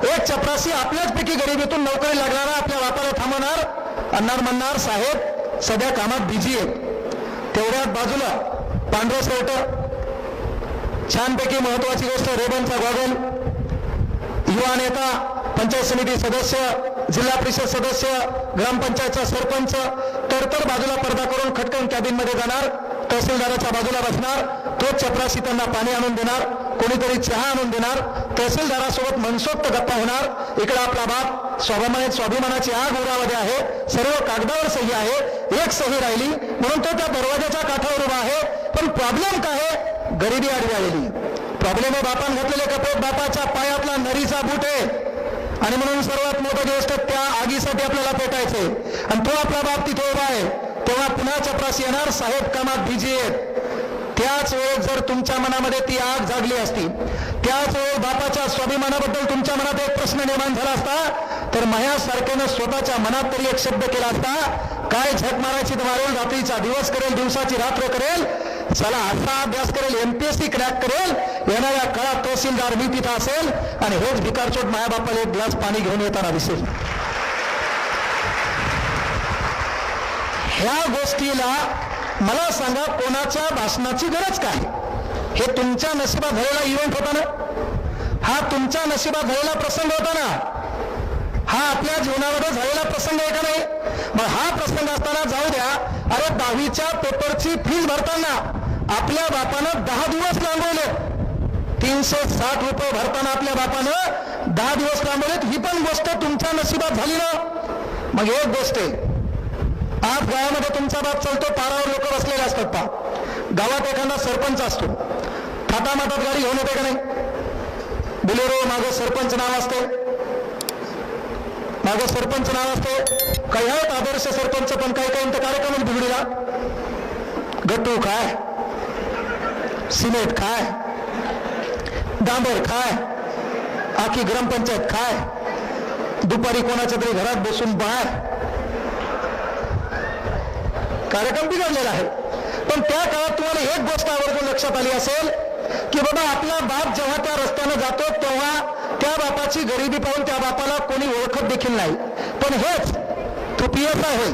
Speaker 1: एक चपरासी आपल्याच पैकी गरिबीतून नोकरी लागणारा आपल्या बापाला थांबवणार, अन्नार म्हणणार, साहेब सध्या कामात बिझी आहेत. तेवढ्यात बाजूला पांढरं शर्ट, छानपैकी महत्वाची गोष्ट रेबनचा गॉगल, युवा नेता, पंचायत समिती सदस्य, जिल्हा परिषद सदस्य, ग्रामपंचायतचा सरपंच, तर बाजूला पडदा करून खटकन कॅबिनमध्ये जाणार, तहसीलदाराच्या बाजूला बसणार, तोच चपराशी त्यांना पाणी आणून देणार, कोणीतरी चहा आणून देणार, तहसीलदारासोबत मनसोक्त गप्पा होणार. इकडे आपला बाप स्वाभिमानाची आग उरामध्ये आहे, सर्व कागदावर सही आहे, एक सही राहिली म्हणून तो त्या दरवाजाच्या काठावर उभा आहे. पण प्रॉब्लेम काय आहे? गरिबी आडवी आलेली. प्रॉब्लेम आहे बापान घातलेले कपडे, बापाच्या पायातला नरीचा बूट आहे, आणि म्हणून सर्वात मोठी गोष्ट त्या आगीसाठी आपल्याला पेटायचंय, आणि तो आपला बाप तिथे उभा आहे. तेव्हा पुन्हा चपरासी येणार, साहेब कामात बिझी आहेत. त्याच वेळेस जर तुमच्या मनामध्ये ती आग जागली असती, त्याच वेळेस बापाच्या स्वाभिमानाबद्दल तुमच्या मनात एक प्रश्न निर्माण झाला असता, तर माझ्यासारख्यानं स्वतःच्या मनात तरी एक शब्द केला असता, काय झक मारायची मारेल, रात्रीचा दिवस करेल, दिवसाची रात्र करेल, चला असा अभ्यास करेल, MPSC क्रॅक करेल, येणाऱ्या काळात तहसीलदार मी तिथं असेल, आणि हेच भिकारचोट माझ्या बापाला एक ग्लास पाणी घेऊन येताना दिसेल. ह्या गोष्टीला मला सांगा, कोणाच्या भाषणाची गरज काय? हे तुमच्या नशिबात झालेला इव्हेंट होता ना, हा तुमच्या नशिबात झालेला प्रसंग होता ना, हा आपल्या जीवनामध्ये झालेला प्रसंग आहे का नाही? मग हा प्रसंग असताना जाऊ द्या, अरे 10वीच्या पेपरची फीस भरताना आपल्या बापानं 10 दिवस लांबवले, 360 रुपये भरताना आपल्या बापानं 10 दिवस लांबवलेत. ही पण गोष्ट तुमच्या नशिबात झाली ना. मग एक गोष्ट आहे, आज गावामध्ये तुमचा बाप चालतो, पारावर लोक बसलेले असतात, पा गावात एखादा सरपंच असतो, थाटामाटात गाडी घेऊन येते का नाही? बुलेरो मागं सरपंच नाव असते, मागं सरपंच नाव असते, काही आहेत आदर्श सरपंच, पण काही काही कार्यक्रम बिघडीला, गट्टू काय, सिमेंट काय, डांबर काय, आखी ग्रामपंचायत काय, दुपारी कोणाच्या तरी घरात बसून बाहेर कार्यक्रम बिघडलेला आहे. पण त्या काळात तुम्हाला एक गोष्ट आवर्जून लक्षात आली असेल की बाबा आपला बाप जेव्हा त्या रस्त्यानं जातो तेव्हा त्या बापाची गरिबी पाहून त्या बापाला कोणी ओळखत देखील नाही. पण हेच तू PSI होय,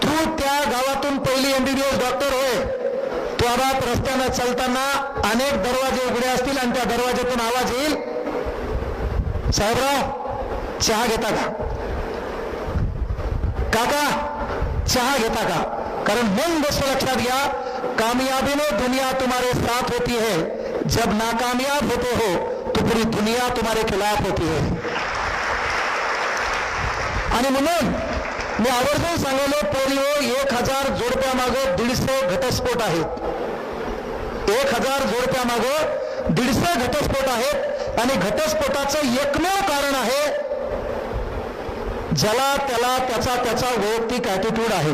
Speaker 1: तू त्या गावातून पहिली MBBS डॉक्टर होय, तो बाप रस्त्यानं चालताना अनेक दरवाजे उघडे असतील आणि त्या दरवाज्यातून आवाज येईल, साहेबराव चहा घेता का, काका चहा घेता का? कारण मन गोष्ट लक्षात घ्या, कामयाबी में दुनिया तुम्हारे साथ होती है, जब नाकामयाब होते हो तो पूरी दुनिया तुम्हारे खिलाफ होती है. आणि म्हणून मी आवर्जून सांगलो, पोलिओ 1000 जोडप्या मागं 150 घटस्फोट आहेत. 1000 जोडप्या मागं 150 घटस्फोट आहेत, आणि घटस्फोटाचं एकमेव कारण आहे ज्याला त्याला त्याचा वैयक्तिक ॲटिट्यूड आहे.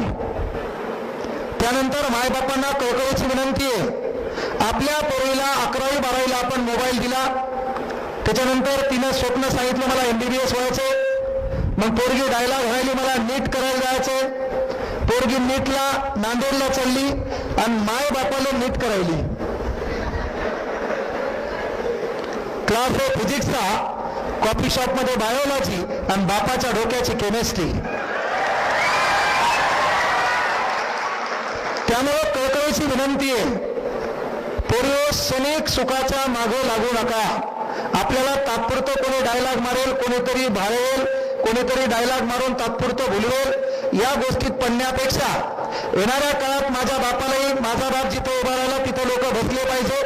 Speaker 1: त्यानंतर मायबापांना कळकळीची विनंती आहे, आपल्या पोरीला 11वी 12वीला आपण मोबाईल दिला, त्याच्यानंतर तिनं स्वप्न सांगितलं मला MBBS व्हायचे, मग पोरगी डायलॉग राहिली मला नीट करायला जायचे, पोरगी नीटला नांदेडला चालली आणि मायबापाला नीट करायली. क्लास ऑफ फिजिक्सचा, कॉफी शॉपमध्ये बायोलॉजी आणि बापाच्या डोक्याची केमिस्ट्री. त्यामुळे कळकळीची विनंती आहे, पोरिओ क्षणिक सुखाच्या मागे लागू नका. आपल्याला तात्पुरतं कोणी डायलॉग मारेल, कोणीतरी भाळेल, कोणीतरी डायलॉग मारून तात्पुरतं भुलवेल या गोष्टीत पडण्यापेक्षा येणाऱ्या काळात माझ्या बापालाही, माझा बाप जिथे उभा राहिला तिथे लोक बसले पाहिजे,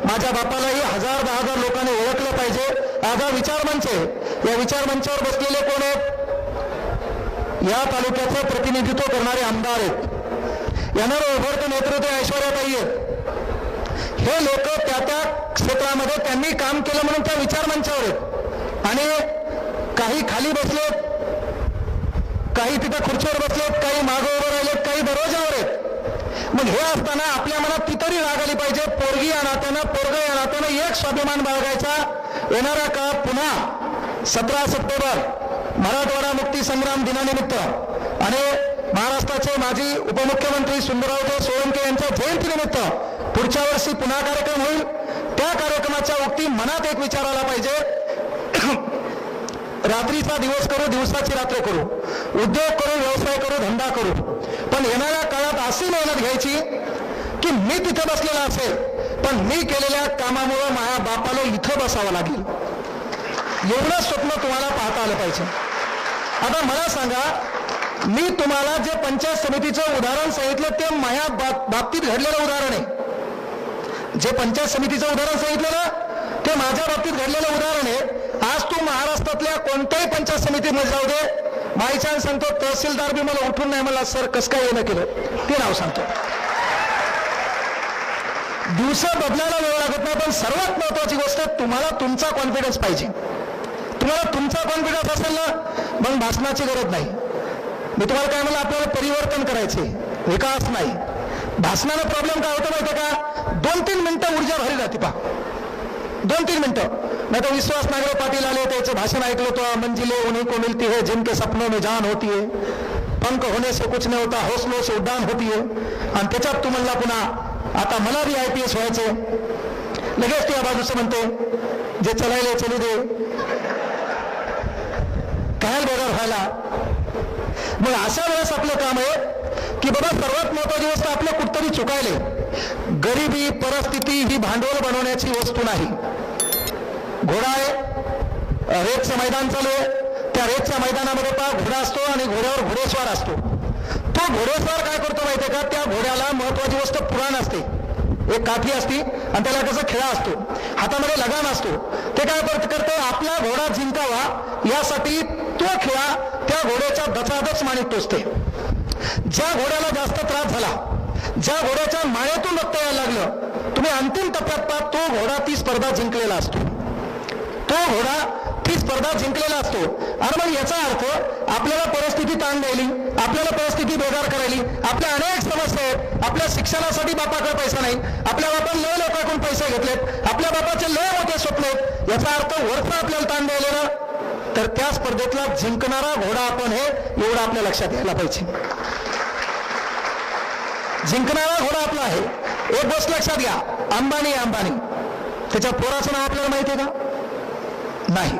Speaker 1: माझ्या बापालाही 1000-10,000 लोकांनी ओळखलं पाहिजे. आज हा विचारमंच आहे. या विचारमंचावर बसलेले कोण आहेत? या तालुक्याचं प्रतिनिधित्व करणारे आमदार आहेत. यांना उभरतं नेतृत्व ऐश्वर्याताई आहेत. हे लोक त्या त्या क्षेत्रामध्ये त्यांनी काम केलं म्हणून त्या विचारमंचावर आहेत. आणि काही खाली बसलेत, काही तिथं खुर्चीवर बसलेत, काही मागं उभं राहिलेत, काही दरवाजावर आहेत. मग हे असताना आपल्या मनात ती तरी राग आली पाहिजे. पोरगी या नात्यानं, पोरग या नात्यानं एक स्वाभिमान बाळगायचा. येणाऱ्या काळात पुन्हा 17 सप्टेंबर मराठवाडा मुक्ती संग्राम दिनानिमित्त आणि महाराष्ट्राचे माजी उपमुख्यमंत्री सुंदररावजी सोळंके यांच्या जयंतीनिमित्त पुढच्या वर्षी पुन्हा कार्यक्रम होईल. त्या कार्यक्रमाच्या उक्ती मनात एक विचार आला पाहिजे, रात्रीचा दिवस करू, दिवसाची रात्र करू, उद्योग करू, व्यवसाय करू, धंदा करू, पण येणाऱ्या काळात अशी मेहनत घ्यायची की मी तिथं बसलेला असेल पण मी केलेल्या कामामुळे माझ्या बापाला इथं बसावं लागेल. एवढं स्वप्न तुम्हाला पाहता आलं पाहिजे. आता मला सांगा, मी तुम्हाला जे पंचायत समितीचं उदाहरण सांगितलं ते माझ्या बाबतीत घडलेलं उदाहरण आहे. जे पंचायत समितीचं उदाहरण सांगितलं ना ते माझ्या बाबतीत घडलेलं उदाहरण आहे. आज तू महाराष्ट्रातल्या कोणत्याही पंचायत समितीमध्ये जाऊ दे, माईच्यानं सांगतो तहसीलदार बी मला उठून नाही मला सर कसं काय येणं केलं ते नाव सांगतो. दिवस बदलायला वेळ लागत नाही, पण सर्वात महत्वाची गोष्ट तुम्हाला तुमचा कॉन्फिडन्स पाहिजे. तुम्हाला तुमचा कॉन्फिडन्स असेल ना मग भाषणाची गरज नाही. मी तुम्हाला काय म्हणलं, आपल्याला परिवर्तन करायचे, विकास नाही. भाषणाला प्रॉब्लेम काय होतं माहिती का, 2-3 मिनिटं ऊर्जा भरी जाते पा, 2-3 मिनिटं. नाही तर विश्वास नागरे पाटील आले, त्याचं भाषण ऐकलं होतं, मंजिले उन्हीं को मिलती है जिनके सपनों में जान होती है, पंख होने से कुछ नहीं होता, हौसलों से उड्डाण होती है. आणि त्याच्यात तू म्हणला पुन्हा आता मला बी IPS व्हायचं. लगेच तू या बाजूचं म्हणते जे चलायले चलू दे, काय बेजार व्हायला. मग अशा वेळेस आपलं काम आहे की बाबा सर्वात महत्वाची गोष्ट आपलं कुठतरी चुकायले. गरिबी परिस्थिती ही भांडवल बनवण्याची वस्तू नाही. घोडा आहे, रेसचं मैदान चालू आहे, त्या रेसच्या मैदानामध्ये पहा घोडा असतो आणि घोड्यावर घोडेस्वार असतो. तो घोडेस्वार काय करतो माहितीये का, त्या घोड्याला महत्वाची गोष्ट पुराण असते, एक काठी असती आणि त्याला कसं खेळा असतो, हातामध्ये लगाम असतो. ते काय करतो, आपला घोडा जिंकावा यासाठी तो खेळा त्या घोड्याच्या दचादच माणिक टोचते. ज्या घोड्याला जास्त त्रास झाला, ज्या घोड्याच्या माळ्यातून रक्त यायला लागलं, तुम्ही अंतिम टप्प्यात पहा तो घोडा ती स्पर्धा जिंकलेला असतो. तो घोडा ती स्पर्धा जिंकलेला असतो. आणि मग याचा अर्थ आपल्याला परिस्थिती ताण द्यायली, आपल्याला परिस्थिती बेजार करायली, आपल्या अनेक समस्या आहेत. आपल्या शिक्षणासाठी बापाकडे पैसा नाही, आपल्या बापाने लय लोकांकडून पैसे घेतलेत, आपल्या बापाचे लय मोठे स्वप्न आहेत. याचा अर्थ वरचा आपल्याला ताण द्यायला ना, तर त्या स्पर्धेतला जिंकणारा घोडा आपण हे एवढं आपल्या लक्षात यायला पाहिजे. जिंकणारा घोडा आपला आहे. एक गोष्ट लक्षात घ्या, अंबानी त्याच्या पोराचं नाव आपल्याला माहिती आहे का? नाही.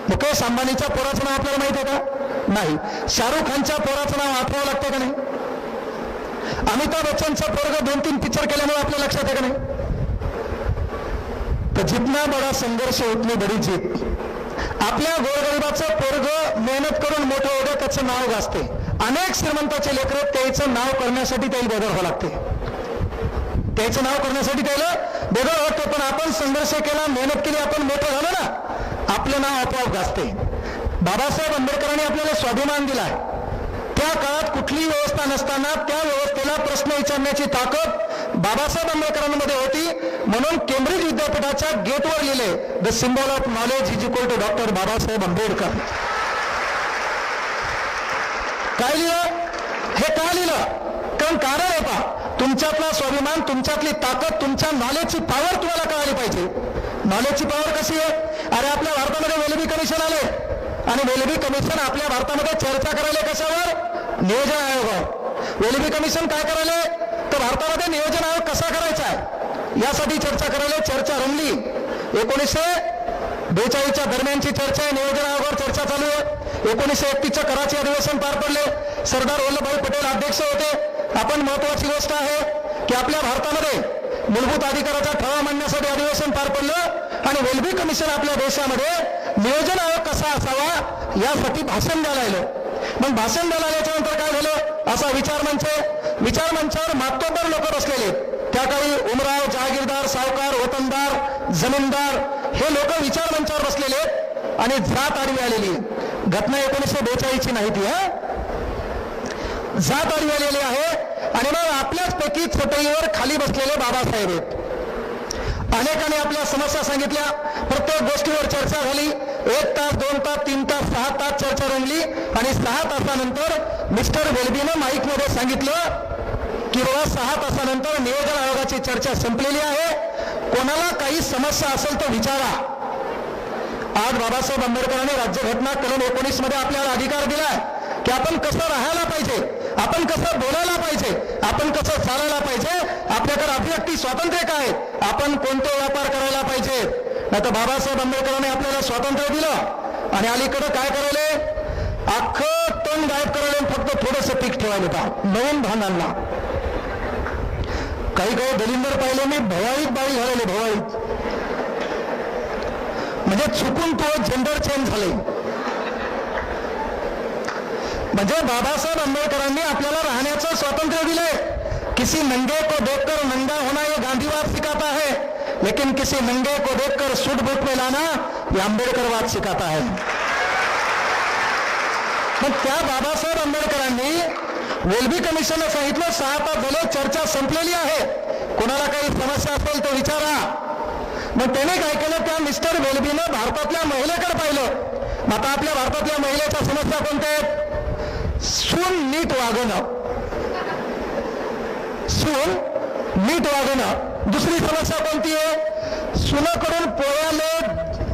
Speaker 1: मुकेश अंबानीच्या पोराचं नाव आपल्याला माहिती आहे का? नाही. शाहरुख खानच्या पोराचं नाव आठवावं लागतं का नाही? अमिताभ बच्चनचं पोरग 2-3 पिक्चर केल्यामुळे आपल्या लक्षात आहे का नाही? तर जितना बडा संघर्ष उतनी बडी जीत. आपल्या गोरगरिबाचं पोरग मेहनत करून मोठं होतं, त्याचं नाव गाजते. अनेक श्रीमंताचे लेकरं त्याचं नाव करण्यासाठी त्याला बेदर व्हावं लागते, त्याचं नाव करण्यासाठी त्याला बेदर वाटतं. पण आपण संघर्ष केला, मेहनत केली, आपण मोठं झालं ना, आपलं नाव आपोआप गाजते. बाबासाहेब आंबेडकरांनी आपल्याला स्वाभिमान दिलाय. त्या काळात कुठलीही व्यवस्था नसताना त्या व्यवस्थेला प्रश्न विचारण्याची ताकद बाबासाहेब आंबेडकरांमध्ये होती. म्हणून केंब्रिज विद्यापीठाच्या गेटवर लिहिले, the symbol of knowledge is equal to doctor Babasaheb Ambedkar. काय लिहिलं? हे का लिहिलं? कारण आहे पहा, तुमच्यातला स्वाभिमान, तुमच्यातली ताकद, तुमच्या नॉलेजची पॉवर तुम्हाला कळाली पाहिजे. नॉलेजची पॉवर कशी आहे? अरे आपल्या भारतामध्ये वेलबी कमिशन आले आणि वेलबी कमिशन आपल्या भारतामध्ये चर्चा करायला कशावर? नियोजन आयोगावर. वेलबी कमिशन काय करायला? तर भारतामध्ये नियोजन आयोग कसा करायचा आहे यासाठी चर्चा करायला. चर्चा रंगली. 1942च्या दरम्यानची चर्चा आहे, नियोजन आयोगावर चर्चा चालू आहे. 1931चं कराची अधिवेशन पार पडले, सरदार वल्लभभाई पटेल अध्यक्ष होते. आपण महत्वाची गोष्ट आहे की आपल्या भारतामध्ये मूलभूत अधिकाराचा ठराव मांडण्यासाठी अधिवेशन पार पडलं आणि वेलबी कमिशन आपल्या देशामध्ये नियोजन आयोग कसा असावा यासाठी भाषण द्यायला आलं. मग भाषण द्यायला आल्याच्या नंतर काय झालं, असा विचारमंचावर मातोबर लोक बसलेले. त्या काळी उमराव, जहागीरदार, सावकार, वतनदार, जमीनदार हे लोक विचारमंचावर बसलेले आणि जात आडवी आलेली. घटना 1942 ची नाही ती, जात आडवी आलेली आहे. आणि मग आपल्याच पैकी चटईवर खाली बसलेले बाबासाहेब आहेत. अनेकांनी आपल्या समस्या सांगितल्या, प्रत्येक गोष्टीवर चर्चा झाली. 1 तास, 2 तास, 3 तास, 6 तास चर्चा रंगली. आणि 6 तासानंतर मिस्टर वेल्बीनं माईकमध्ये सांगितलं की बाबा 6 तासानंतर नियोजन आयोगाची चर्चा संपलेली आहे, कोणाला काही समस्या असेल तर विचारा. आज बाबासाहेब आंबेडकरांनी राज्यघटना कलम 19 मध्ये आपल्याला अधिकार दिलाय की आपण कसं राहायला पाहिजे, आपण कसं बोलायला पाहिजे, आपण कसं चालायला पाहिजे, आपल्याकडे अभिव्यक्ती स्वातंत्र्य काय, आपण कोणते व्यापार करायला पाहिजे. नाही तर बाबासाहेब आंबेडकरांनी आपल्याला स्वातंत्र्य दिलं आणि अलीकडे काय करायले, अख्खं तण गायब करायला फक्त थोडंसं पीक ठेवायला होता, नवीन भान आणला. काही दलिंदर पाहिले मी, भवाईत बाळी झालेले, भवाईत म्हणजे चुकून तो जेंडर चेंज झाले. म्हणजे बाबासाहेब आंबेडकरांनी आपल्याला राहण्याचं स्वातंत्र्य दिले. किसी नंगे को देखकर नंगा होना ये गांधीवाद सिखाता है, लेकिन किसी नंगे को देखकर सूट बूट में लाना ये आंबेडकरवाद सिखाता है. मग त्या बाबासाहेब आंबेडकरांनी वेल्बी कमिशनला सांगितलं 6 तास झाले, चर्चा संपलेली आहे, कोणाला काही समस्या असेल तर विचारा. मग त्याने काय केलं, त्या मिस्टर वेल्बीनं भारतातल्या महिलेकडे पाहिलं. आता आपल्या भारतातल्या महिलेच्या समस्या कोणत्या आहेत, सून नीट वागणं, सून नीट वागणं. दुसरी समस्या कोणती आहे, सुनाकडून पोळ्याला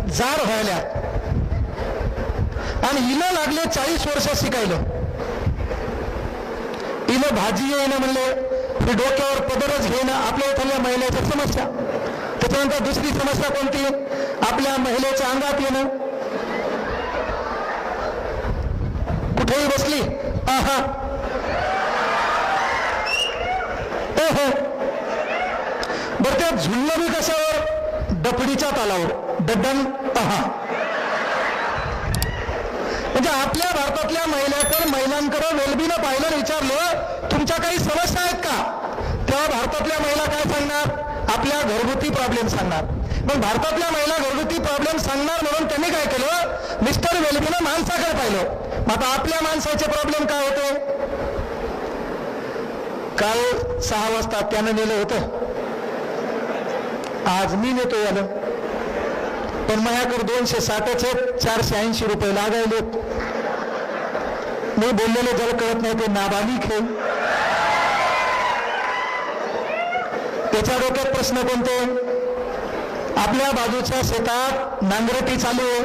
Speaker 1: जार व्हायला आणि हिला लागले 40 वर्ष शिकायलं. हिनं भाजी येणं म्हणले, ही डोक्यावर पदरच घेणं, आपल्या इथल्या महिलेच्या समस्या. त्याच्यानंतर दुसरी समस्या कोणती, आपल्या महिलेच्या अंगात येणं, कुठेही बसली आहा ओहो. बरं त्या झुललं बी कशावर, डपडीच्या तालावर, डड्डन आहा. म्हणजे आपल्या भारतातल्या महिलांकडे वेल्बीनं पाहिलं, विचारलं तुमच्या काही समस्या आहेत का, तेव्हा भारतातल्या महिला काय सांगणार, आपल्या घरगुती प्रॉब्लेम सांगणार. मग भारतातल्या महिला घरगुती प्रॉब्लेम सांगणार म्हणून त्यांनी काय केलं, मिस्टर वेल्बीनं माणसाकडे पाहिलं. मग आता आपल्या माणसाचे प्रॉब्लेम काय होते, काल 6 वाजता त्यानं नेलं होतं, आज मी नेतो याला, पण माझ्याकडे 260चे 480 रुपये लागायले. मी बोललेले जर कळत नाही ते नाबालिक आहे. त्याच्या डोक्यात प्रश्न कोणते, आपल्या बाजूच्या शेतात नांगरटी चालू आहे,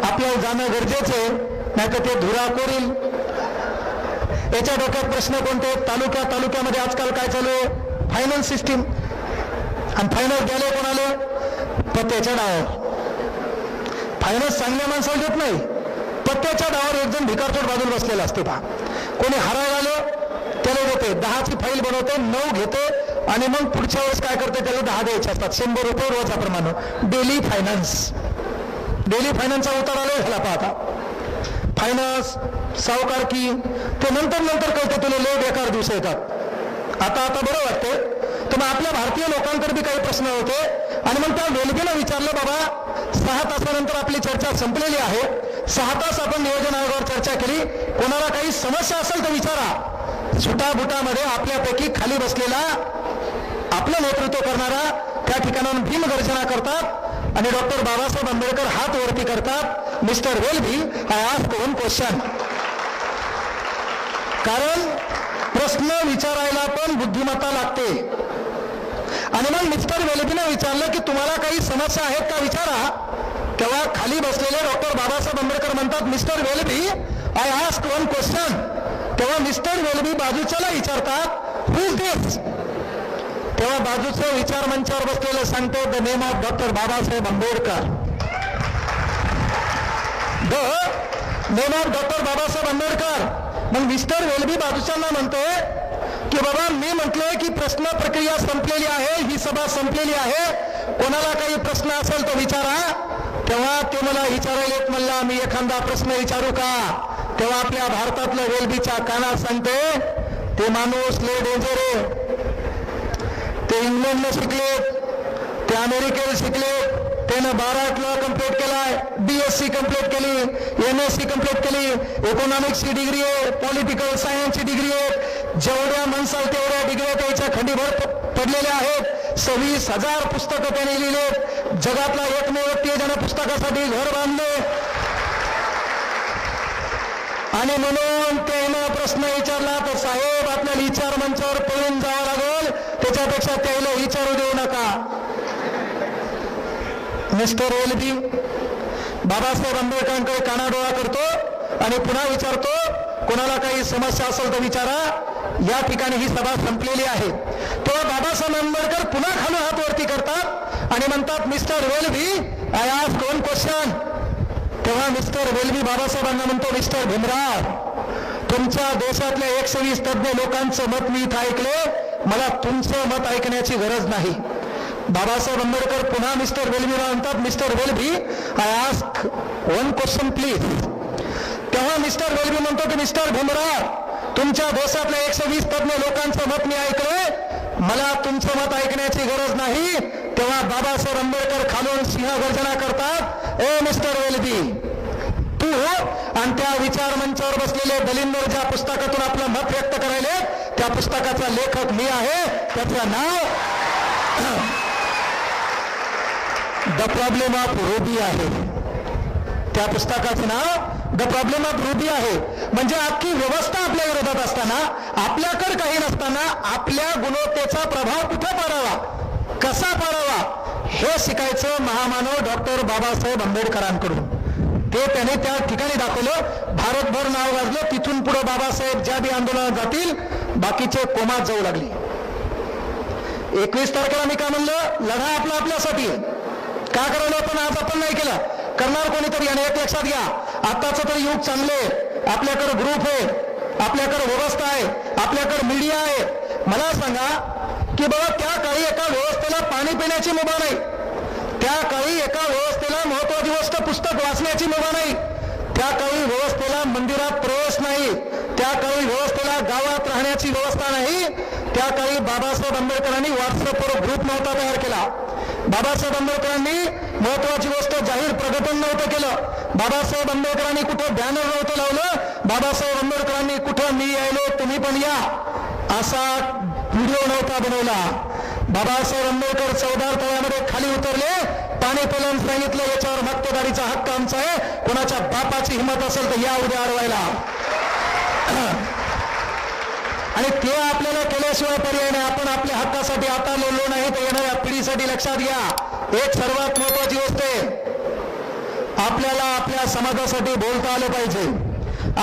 Speaker 1: आपल्याला जाणं गरजेचं आहे, नाही तर ते धुरा कोरील. याच्या डोक्यात प्रश्न कोणते, तालुक्यामध्ये आजकाल काय चालू आहे, फायनान्स सिस्टीम, आणि फायनान्स द्यायला कोणाला, पत्त्याच्या डावावर. फायनान्स चांगल्या माणसाला देत नाही, पत्त्याच्या डावावर एक जण भिकारचोट बाजूला बसलेला असते. पहा, कोणी हरायला आलं त्याला देते, 10ची फाईल बनवते, 9 घेते आणि मग पुढच्या वेळेस काय करते, त्याला 10 द्यायचे असतात, 100 रुपये रोजाप्रमाणे. डेली फायनान्सचा उतार आलाय झाला. पाहता फायनान्स, सावकारकी, ते नंतर कळते तुला लय बेकार दिवस येतात. आता बरं वाटते. तर मग आपल्या भारतीय लोकांकडे बी काही प्रश्न होते. आणि मग त्या वेल्बीला विचारलं, बाबा 6 तासानंतर आपली चर्चा संपलेली आहे, 6 तास आपण नियोजन आयोगावर चर्चा केली, कोणाला काही समस्या असेल तर विचारा. सुटाबुटामध्ये आपल्यापैकी खाली बसलेला आपलं नेतृत्व करणारा त्या ठिकाणाहून भीमगर्जना करतात आणि डॉक्टर बाबासाहेब आंबेडकर हात वरती करतात, mister Welby I ask one question. कारण प्रश्न विचारायला पण बुद्धिमत्ता लागते. आणि मग मिस्टर वेल्बीने विचारलं की तुम्हाला काही समस्या आहेत का, विचारा. तेव्हा खाली बसलेले डॉक्टर बाबासाहेब आंबेडकर म्हणतात, mister Welby I ask one question. तेव्हा मिस्टर वेल्बी बाजूच्याला विचारतात, हू इज दिस. तेव्हा बाजूचं विचार मंचावर बसलेलं सांगतो, the name of doctor Babasaheb Ambedkar. The name of doctor Babasaheb Ambedkar. मग मिस्टर वेल्बी बाजूच्यांना म्हणतोय की बाबा मी म्हटलंय की प्रश्न प्रक्रिया संपलेली आहे, ही सभा संपलेली आहे, कोणाला काही प्रश्न असेल तो विचारा. तेव्हा ते मला विचारायला म्हणला मी एखादा प्रश्न विचारू का, तेव्हा आपल्या भारतातलं वेलबीच्या कानात सांगते ते माणूस लय डेंजर आहे, ते इंग्लंडला शिकले, ते अमेरिकेला शिकले, त्यानं 12th लॉ कम्प्लीट केलाय, BSc कम्प्लीट केली, MSc कम्प्लीट केली, इकॉनॉमिक्सची डिग्री आहे, पॉलिटिकल सायन्सची डिग्री आहे, जेवढ्या म्हणसाल तेवढ्या डिग्री त्याच्या खंडीभर पडलेल्या आहेत, 26,000 पुस्तकं त्याने लिहिले, जगातला एकमेव व्यक्ती आहे ज्याने पुस्तकासाठी घर बांधले. आणि म्हणून त्यानं प्रश्न विचारला तर साहेब आपल्याला विचार मंचावर पळून जावं लागेल, त्याच्यापेक्षा त्याला विचारू देऊ नका. मिस्टर वेलबी बाबासाहेब आंबेडकरांकडे कानाडोळा करतो आणि पुन्हा विचारतो कोणाला काही समस्या असेल तर विचारा, या ठिकाणी ही सभा संपलेली आहे. तेव्हा बाबासाहेब आंबेडकर पुन्हा खालून हात वरती करतात आणि म्हणतात mister Welby I ask one question. तेव्हा मिस्टर वेलबी बाबासाहेबांना म्हणतो मिस्टर भीमराव, तुमच्या देशातल्या 120 तज्ञ लोकांचं मत मी इथं ऐकले, मला तुमचं मत ऐकण्याची गरज नाही. बाबासाहेब आंबेडकर पुन्हा मिस्टर वेलबीला म्हणतात mister Welby I ask one question please. तेव्हा मिस्टर वेलबी म्हणतो की मिस्टर भीमराव, तुमच्या देशातल्या 120 तज्ञ लोकांचं मत मी ऐकलंय, मला तुमचं मत ऐकण्याची गरज नाही. तेव्हा बाबासाहेब आंबेडकर खालून सिंहगर्जना करतात, ए मिस्टर वेलबी तू आणि त्या विचार मंचावर बसलेले दलिंदर ज्या पुस्तकातून आपलं मत व्यक्त करायले त्या पुस्तकाचा लेखक मी आहे, त्याचं नाव द प्रॉब्लेम ऑफ रुबी आहे. त्या पुस्तकाचं नाव द प्रॉब्लेम ऑफ रुबी आहे. म्हणजे अख्खी व्यवस्था आपल्या विरोधात असताना, आपल्याकडे काही नसताना आपल्या गुणवत्तेचा प्रभाव कुठे पडावा, कसा पडावा, हे शिकायचं महामानव डॉक्टर बाबासाहेब आंबेडकरांकडून. ते त्याने त्या ठिकाणी दाखवलं, भारतभर नाव गाजलं. तिथून पुढे बाबासाहेब ज्या बी आंदोलनात जातील बाकीचे कोमात जाऊ लागले. 21 तारखेला मी का म्हणलं, लढा आपला आपल्यासाठी का करायला, पण आज आपण नाही केलं, करणार कोणीतरी. आणि एक लक्षात घ्या, आताचं तर युग चांगले, आपल्याकडे ग्रुप आहे, आपल्याकडे व्यवस्था आहे, आपल्याकडे मीडिया आहे. मला सांगा की बाबा त्या काळी एका व्यवस्थेला पाणी पिण्याची मुभा नाही, त्या काळी एका व्यवस्थेला महत्वाची गोष्ट पुस्तक वाचण्याची मुभा नाही, त्या काळी व्यवस्थेला मंदिरात प्रवेश नाही, त्या काळी व्यवस्थेला गावात राहण्याची व्यवस्था नाही. त्या काळी बाबासाहेब आंबेडकरांनी व्हॉट्सअपवर ग्रुप नव्हता तयार केला. बाबासाहेब आंबेडकरांनी महत्वाची गोष्ट जाहीर प्रकटन नव्हतं केलं. बाबासाहेब आंबेडकरांनी कुठं बॅनर नव्हतं लावलं. बाबासाहेब आंबेडकरांनी कुठं मी यायलो तुम्ही पण या असा व्हिडिओ नव्हता बनवला. बाबासाहेब आंबेडकर 14 तळ्यामध्ये खाली उतरले, पाणी पेलन सांगितलं याच्यावर मक्तेदारीचा हक्क आमचा आहे, कोणाच्या बापाची हिंमत असेल तर या उद्या अडवायला. आणि ते आपल्याला केल्याशिवाय पर्याय नाही. आपण आपल्या हक्कासाठी आता लढलो नाही तर येणाऱ्या पिढीसाठी लक्षात घ्या, एक सर्वात महत्वाची गोष्ट आहे, आपल्याला आपल्या समाजासाठी बोलता आलं पाहिजे,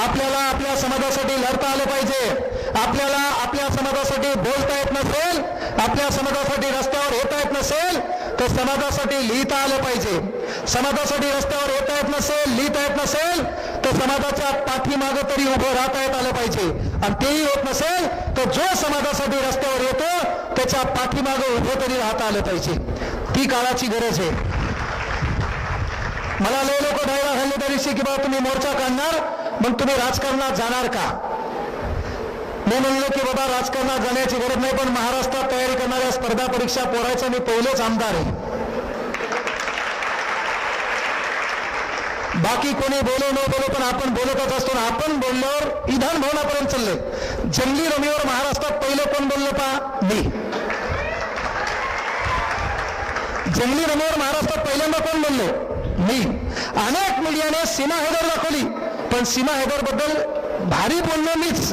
Speaker 1: आपल्याला आपल्या समाजासाठी लढता आलं पाहिजे. आपल्याला आपल्या समाजासाठी बोलता येत नसेल, आपल्या समाजासाठी रस्त्यावर येता येत नसेल तर समाजासाठी लिहिता आलं पाहिजे. समाजासाठी रस्त्यावर येता येत नसेल, लिहिता येत नसेल तर समाजाच्या पाठीमागं तरी उभं राहता येत आलं पाहिजे. आणि तेही होत नसेल तर जो समाजासाठी रस्त्यावर येतो त्याच्या पाठीमागं उभं तरी राहता आलं पाहिजे. ती काळाची गरज आहे. मला लय लोक डायरा घालले त्या दिवशी की बाबा तुम्ही मोर्चा काढणार मग तुम्ही राजकारणात जाणार का. मी म्हणलो की बाबा राजकारणात जाण्याची गरज नाही, पण महाराष्ट्रात तयारी करणाऱ्या स्पर्धा परीक्षा पोरायचा मी पहिलेच आमदार आहे. बाकी कोणी बोलो न बोलो पण आपण बोलतच असतो. आपण बोलल्यावर विधान भवनापर्यंत चालले. जंगली रमीवर महाराष्ट्रात पहिलं कोण बोललं पा, मी. जंगली रमीवर महाराष्ट्रात पहिल्यांदा कोण बोललो, मी. अनेक मीडियाने सीमा हैदर दाखवली, पण सीमा हैदर बद्दल भारी बोललो मीच.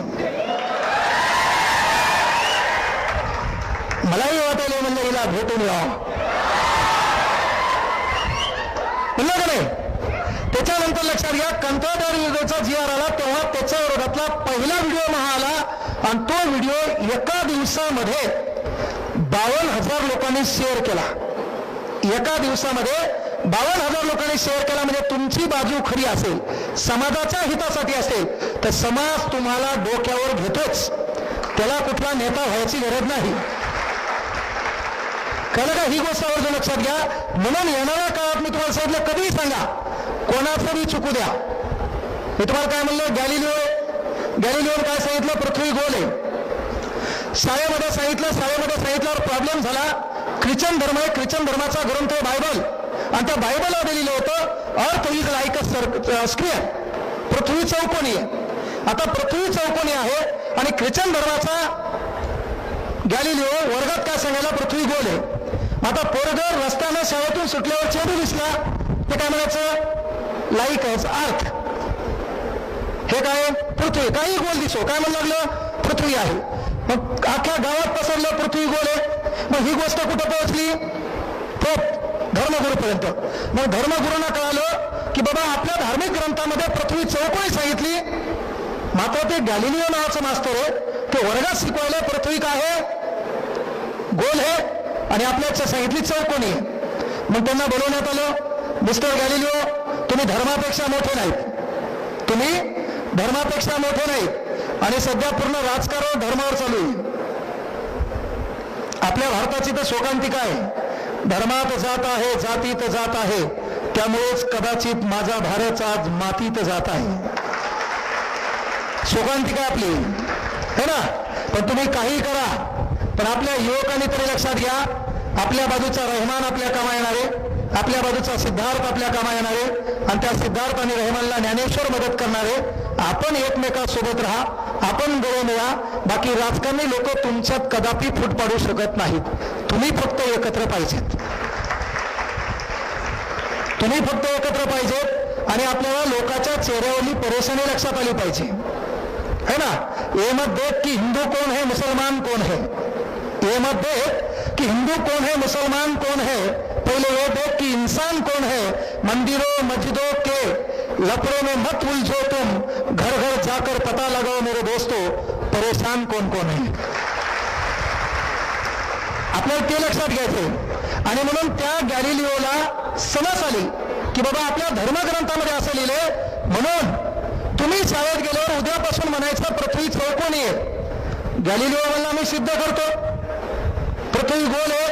Speaker 1: मलाही वाटायला म्हणलं हिला भेटून यावं म्हणलं का नाही. त्याच्यानंतर लक्षात घ्या, कंत्राटदार विरोधाचा GR आला तेव्हा त्याच्या विरोधातला पहिला व्हिडिओ महा आला आणि तो व्हिडिओ एका दिवसामध्ये 52,000 लोकांनी शेअर केला. एका दिवसामध्ये 52,000 लोकांनी शेअर केला. म्हणजे तुमची बाजू खरी असेल, समाजाच्या हितासाठी असेल तर समाज तुम्हाला डोक्यावर घेतोच, त्याला कुठला नेता व्हायची गरज नाही. कळलं का? ही गोष्ट आवर्जून लक्षात घ्या. म्हणून येणाऱ्या काळात मी तुम्हाला सांगितलं, कधीही सांगा, कोणाचंही चुकू द्या. मी तुम्हाला काय म्हणलं, गॅलिलिओने काय सांगितलं, पृथ्वी गोल आहे. शाळेमध्ये सांगितल्यावर प्रॉब्लेम झाला. ख्रिश्चन धर्म आहे, ख्रिश्चन धर्माचा ग्रंथ आहे बायबल, आणि त्या बायबलला दिलेलं होतं earth is like a square, पृथ्वी चौकोनी आहे. आता पृथ्वी चौकोनी आहे आणि ख्रिश्चन धर्माचा गॅलिलिओ वर्गात काय सांगायला, पृथ्वी गोल आहे. आता पोरगर रस्त्यानं शाळेतून सुटल्यावर चेंडू दिसला, ते काय म्हणायचं, लाईक अ अर्थ. हे काय, पृथ्वी, काही गोल दिसो, काय म्हणू लागलं, पृथ्वी आहे. मग अख्ख्या गावात पसरलं पृथ्वी गोल आहे. मग ही गोष्ट कुठं पोहोचली, धर्मगुरूपर्यंत. मग धर्मगुरूंना कळालं की बाबा आपल्या धार्मिक ग्रंथामध्ये पृथ्वी चौकोनी सांगितली, मात्र ते गॅलिलिओ नावाचं मास्तर आहे, ते वर्गात शिकवायला पृथ्वी काय आहे, गोल आहे, आणि आपल्याला सांगितली चौकोनी आहे. मग त्यांना बोलवण्यात आलं, मिस्टर गॅलिलिओ, तुम्ही धर्मापेक्षा मोठे नाहीत, तुम्ही धर्मापेक्षा मोठे नाहीत, आणि सध्या पूर्ण राजकारण धर्मावर चालू आहे. आपल्या भारताची तर शोकांतिका आहे, धर्मात जात आहे, जातीत जात आहे, त्यामुळेच कदाचित माझा भारत आज मातीत जात आहे. शोकांतिका आपली है ना. पण तुम्ही काही करा, पण आपल्या युवकांनी तरी लक्षात घ्या, आपल्या बाजूचा रहमान आपल्या कामा येणारे, आपल्या बाजूचा सिद्धार्थ आपल्या कामा येणारे, आणि त्या सिद्धार्थ आणि रहमानला ज्ञानेश्वर मदत करणारे. आपण एकमेकांसोबत राहा, आपण गळून या. बाकी राजकारणी लोक तुमच्यात कदापि फूट पाडू शकत नाहीत. तुम्ही फक्त एकत्र पाहिजेत, तुम्ही फक्त एकत्र पाहिजेत, आणि आपल्याला लोकांच्या चेहऱ्यावरली परेशानी लक्षात आली पाहिजे, है ना. ये मत देख कि हिंदू कौन है, मुसलमान कौन है, ये मत देख कि हिंदू कौन है, मुसलमान कौन है, पहले ये देख कि इंसान कौन है. मंदिरों मस्जिदों के लफड़ों में मत उलझो तुम, घर घर जाकर पता लगाओ मेरे दोस्तों, परेशान कौन कौन है. आपल्याला ते लक्षात घ्यायचंय. आणि म्हणून त्या गॅलिलिओला समज आली की बाबा आपल्या धर्मग्रंथामध्ये असं लिहिलंय, म्हणून तुम्ही शाळेत गेल्यावर उद्यापासून म्हणायचं पृथ्वी चौकोनी आहे. गॅलिलिओ म्हणला मी सिद्ध करतो पृथ्वी गोल आहे.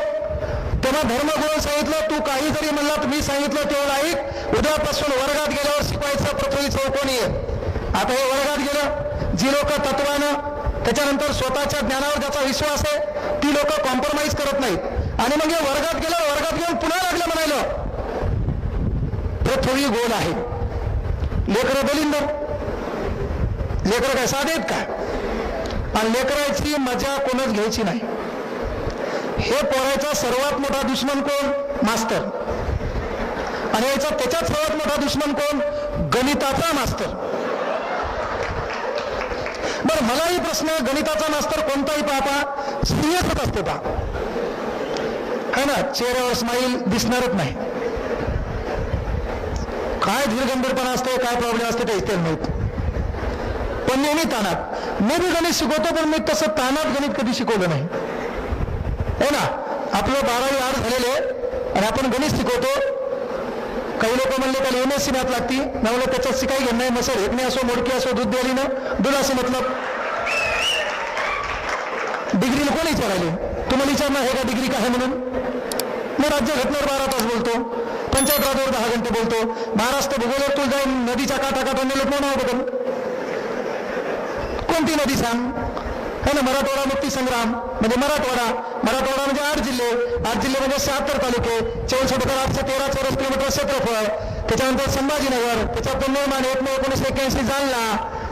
Speaker 1: तेव्हा धर्मगुरू सांगितलं, तू काही जरी म्हणला, मी सांगितलं तेवढं ऐक, उद्यापासून वर्गात गेल्यावर शिकवायचं पृथ्वी चौकोनी आहे. आता हे वर्गात गेलं, जी लोक तत्वानं, त्याच्यानंतर स्वतःच्या ज्ञानावर ज्याचा विश्वास आहे, ती लोक कॉम्प्रोमाइज करत नाहीत. आणि मग हे वर्गात गेलं, वर्गात घेऊन पुन्हा लागलं म्हणायला पृथ्वी गोल आहे. लेकरं बलिंद, लेकरं काय साधे आहेत का? आणि लेकराची मजा कोणच घ्यायची नाही. हे पोरायचा सर्वात मोठा दुश्मन कोण? मास्तर. आणि याचा त्याच्यात सर्वात मोठा दुश्मन कोण? गणिताचा मास्तर. बरं, मलाही प्रश्न, गणिताचा मास्तर कोणताही पाहता सिरियसच असते पहा, है ना. चेहऱ्यावर स्माईल दिसणारच नाही. काय धीरगंभीरपणा असतो, काय प्रॉब्लेम असते ते माहित. पण नेहमी ताणात. मी बी गणित शिकवतो, पण मी तसं ताणात गणित कधी शिकवलं नाही, है ना. आपलं 12वी आड झालेले आणि आपण गणित शिकवतो. काही लोक म्हणले त्याला MSc मॅथ लागती, म्हणलं त्याच्यात शिकाई घेणं नाही. मसर हेकणे असो, मोडकी असो, दूध द्याली ना, दूध असं मतलब डिग्रीला कोण विचारायले? तुम्हाला विचारणार आहे का डिग्री काय म्हणून? मी राज्य घटनेवर 12 तास बोलतो, पंचायत राजावर 10 घंटे बोलतो, महाराष्ट्र भूगोलावर तू जाऊन नदीच्या काठाकाठा नेलं नाव बदल, कोणती नदी सांग, है ना. मराठवाडा मुक्ती संग्राम म्हणजे मराठवाडा म्हणजे 8 जिल्हे म्हणजे 76 तालुके, 64,813 चौरस किलोमीटर क्षेत्रफळ. त्याच्यानंतर संभाजीनगर, त्याच्यातून निर्माण 1/9/1981 जालना,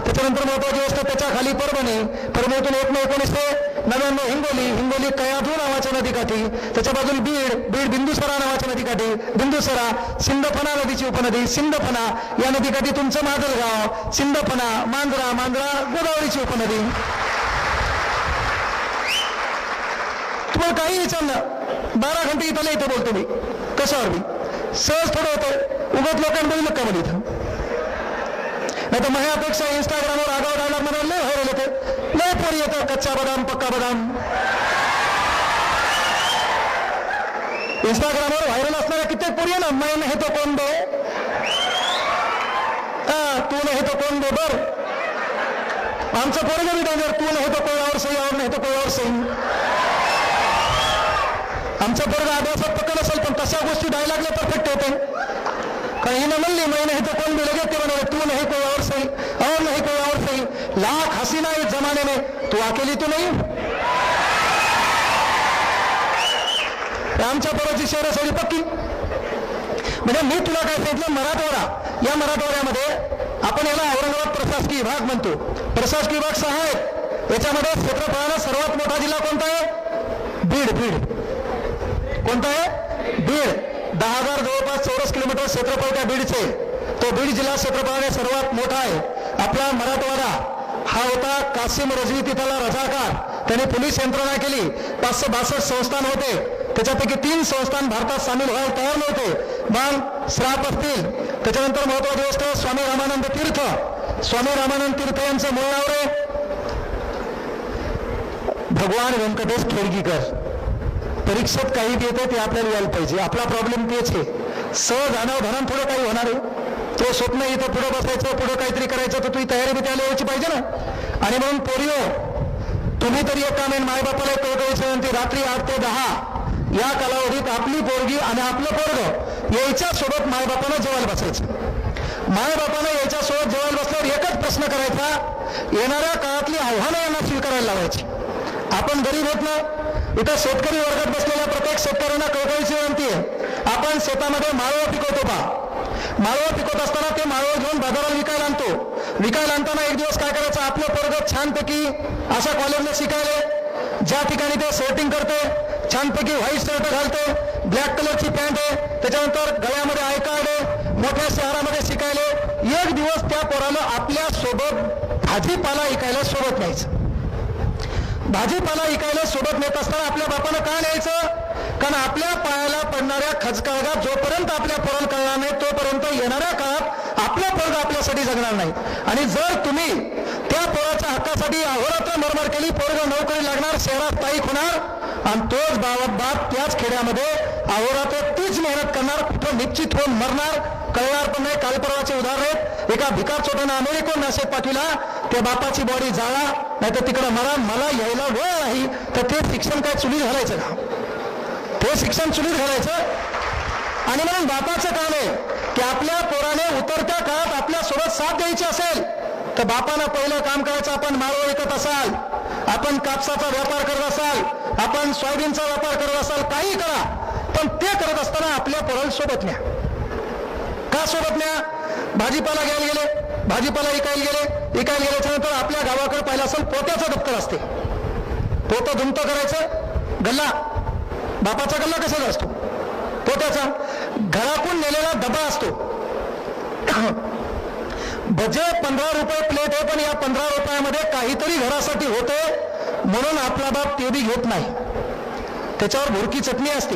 Speaker 1: त्याच्यानंतर महत्वाची गोष्ट त्याच्या खाली परभणीतून 1/9/1999 हिंगोली कयाधू नावाच्या नदीकाठी, त्याच्या बाजूला बीड बिंदुसरा नावाच्या नदीकाठी, बिंदुसरा, सिंदफणा नदीची उपनदी, सिंदफणा या नदीकाठी तुमचं माजलगाव, सिंदफणा, मांजरा गोदावरीची उपनदी. तुम्हाला काही विचारलं, 12 घंटे इथं बोलतो मी, कशावर मी सहज थोडं होतं. उगत लोकांनी बघितलं का मला इथं? नाही तर माझ्यापेक्षा इंस्टाग्रामवर आगाव डायलॉग म्हणून लय व्हायरल येते, लय पोरी येतं, कच्चा बदाम पक्का बदाम. इंस्टाग्रामवर व्हायरल असणाऱ्या कित्येक पोरी आहे ना, मैं नाही तो कोण दे, तू नाही तो कोण दे. बर, आमचं पोरगं बी डेंजर, तू नाही तो कोळावर सही, और नाही तो कोळावर सही. आमचा पोरगा अभ्यासात पक्का नसेल पण तशा गोष्टी डायलॉगला परफेक्ट होते. कारण हिनं म्हणली मैं नहीं तो कौन मिलेगा, ते म्हणाले तू नहीं कोई और सही, और नहीं कोई और सही, लाख हसीना इस जमाने में तू अकेली तो नहीं. आमच्या पोराची शहरासाठी पक्की. म्हणजे मी तुला काय सांगितलं, मराठवाडा, या मराठवाड्यामध्ये आपण याला औरंगाबाद प्रशासकीय विभाग म्हणतो. प्रशासकीय विभाग 6 आहेत. याच्यामध्ये क्षेत्रफळानं सर्वात मोठा जिल्हा कोणता आहे? बीड. कोणता आहे? बीड. 10,000 जवळपास चौरस किलोमीटर क्षेत्रफळ त्या बीडचे. तो बीड जिल्हा क्षेत्रफळाने सर्वात मोठा आहे. आपला मराठवाडा हा होता कासिम रजवी तिथला रजाकार, त्याने पोलीस यंत्रणा केली. 562 संस्थान होते, त्याच्यापैकी 3 संस्थान भारतात सामील व्हायला तयार नव्हते. मग श्राप असतील, त्याच्यानंतर महत्वाची गोष्ट स्वामी रामानंद तीर्थ. स्वामी रामानंद तीर्थ यांचं मूळ नाव रे भगवान व्यंकटेश खेडगीकर. परीक्षेत काही येते ते आपल्याला यायला पाहिजे. आपला प्रॉब्लेम तेच आहे, सहज अनावधानात थोडं काही होणार आहे. तो स्वप्न इथं पुढे बसायचं, पुढे काहीतरी करायचं, तर तुझी तयारी बी त्याला यायची पाहिजे ना. आणि म्हणून पोरिओ, तुम्ही तरी एक काम आहे, मायबापाला कळकळीची रात्री 8 ते 10 या कालावधीत आपली पोरगी आणि आपलं पोरग यायच्यासोबत मायबापानं जेवायला बसायचं. मायबापानं यायच्यासोबत जेवायला बसल्यावर एकच प्रश्न करायचा, येणाऱ्या काळातली आव्हानं यांना स्वीकारायला लावायची. आपण गरीब होत ना, इथं शेतकरी वर्गात बसलेल्या प्रत्येक शेतकऱ्यांना कळकळीची विनंती आहे, आपण शेतामध्ये माळव पिकवतो पहा. माळव पिकवत असताना ते माळव घेऊन बाजारात विकायला आणतो. विकायला आणताना एक दिवस काय करायचं, आपलं पोरग छानपैकी अशा कॉलेजला शिकायले, ज्या ठिकाणी ते शर्टिंग करते, छानपैकी व्हाईट शर्ट घालते, ब्लॅक कलरची पॅन्ट आहे, त्याच्यानंतर गळ्यामध्ये आय कार्ड आहे, मोठ्या शहरामध्ये शिकायले. एक दिवस त्या पोराला आपल्या सोबत भाजीपाला विकायला सोबत न्यायचं. भाजीपाला विकायला सोबत नेत असताना आपल्या बापानं का न्यायचं? कारण आपल्या पायाला पडणाऱ्या खचकाळगात जोपर्यंत आपल्या पोराला कळणार नाही तोपर्यंत येणाऱ्या काळात आपला पोरगा आपल्यासाठी जगणार नाही. आणि जर तुम्ही त्या पोराच्या हक्कासाठी अहोरात्र मरमर केली, पोरगा नोकरी लागणार, शहरात स्थायिक होणार, आणि तोच बाप त्याच खेड्यामध्ये अहोरात्र तीच मेहनत करणार, कुठं निश्चित होऊन मरणार, कळणार पण नाही. कालपर्वाचे उदाहरण आहेत, एका भिकार चोटानं अमेरिकन नाशेत पाठविला, त्या बापाची बॉडी जाळा नाही तर तिकडं मरा, मला यायला वेळ नाही. तर ते शिक्षण काय चुलीत घालायचं का? ते शिक्षण चुलीत घालायचं. आणि म्हणून बापाचं काम आहे की आपल्या पोराने उतरत्या काळात आपल्यासोबत साथ द्यायची असेल तर बापानं पहिलं काम करायचं. आपण माळव विकत असाल, आपण कापसाचा व्यापार करत असाल, आपण सोयाबीनचा व्यापार करत असाल, काही करा, पण ते करत असताना आपल्या पोराला सोबत न्या. का सोबत न्या? भाजीपाला घ्यायला गेले, भाजीपाला विकायला गेल्याच्यानंतर आपल्या गावाकडे पाहिलं असेल पोत्याचं दप्तर असते. पोतं दुमतं करायचं, गल्ला, बापाचा गल्ला कशाचा असतो? पोत्याचा. घरातून नेलेला डबा असतो. भजे 15 रुपये प्लेट आहे, पण या 15 रुपयामध्ये काहीतरी घरासाठी होते म्हणून आपला बाप ते बी घेत नाही. त्याच्यावर भुरकी चटणी असते.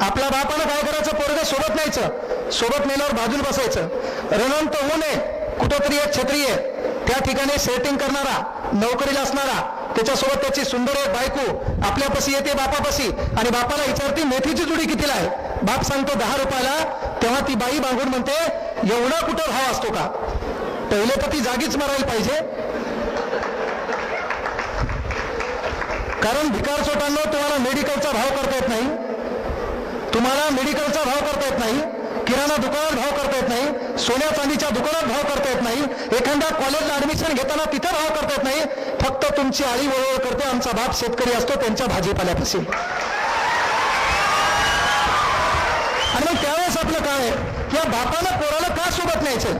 Speaker 1: आपल्या बापानं काय करायचं, पोरगं सोबत न्यायचं, सोबत नेल्यावर बाजूला बसायचं. रणंत होऊ नये, कुठंतरी एक छत्री आहे, त्या ठिकाणी सेटिंग करणारा, नोकरीला असणारा, त्याच्यासोबत त्याची सुंदर एक बायको आपल्यापाशी येते बापापाशी, आणि बापाला विचारते मेथीची जुडी कितीला आहे? बाप सांगतो 10 रुपयाला. तेव्हा ती बाई मागून म्हणते एवढा कुठं भाव असतो का? पहिले तर ती जागीच मरायला पाहिजे. कारण भिकार चोटांना तुम्हाला मेडिकलचा भाव करता येत नाही, तुम्हाला मेडिकलचा भाव करता येत नाही, किराणा दुकानात भाव करता येत नाही, सोन्या चांदीच्या दुकानात भाव करता येत नाही, एखाद्या कॉलेजला ऍडमिशन घेताना तिथे भाव करता येत नाही. फक्त तुमची आळी वळवळ करते, आमचा बाप शेतकरी असतो त्यांच्या भाजीपाल्यापाशी. आणि मग त्यावेळेस आपलं काय आहे, या बापाला पोराला का सोबत न्यायचं?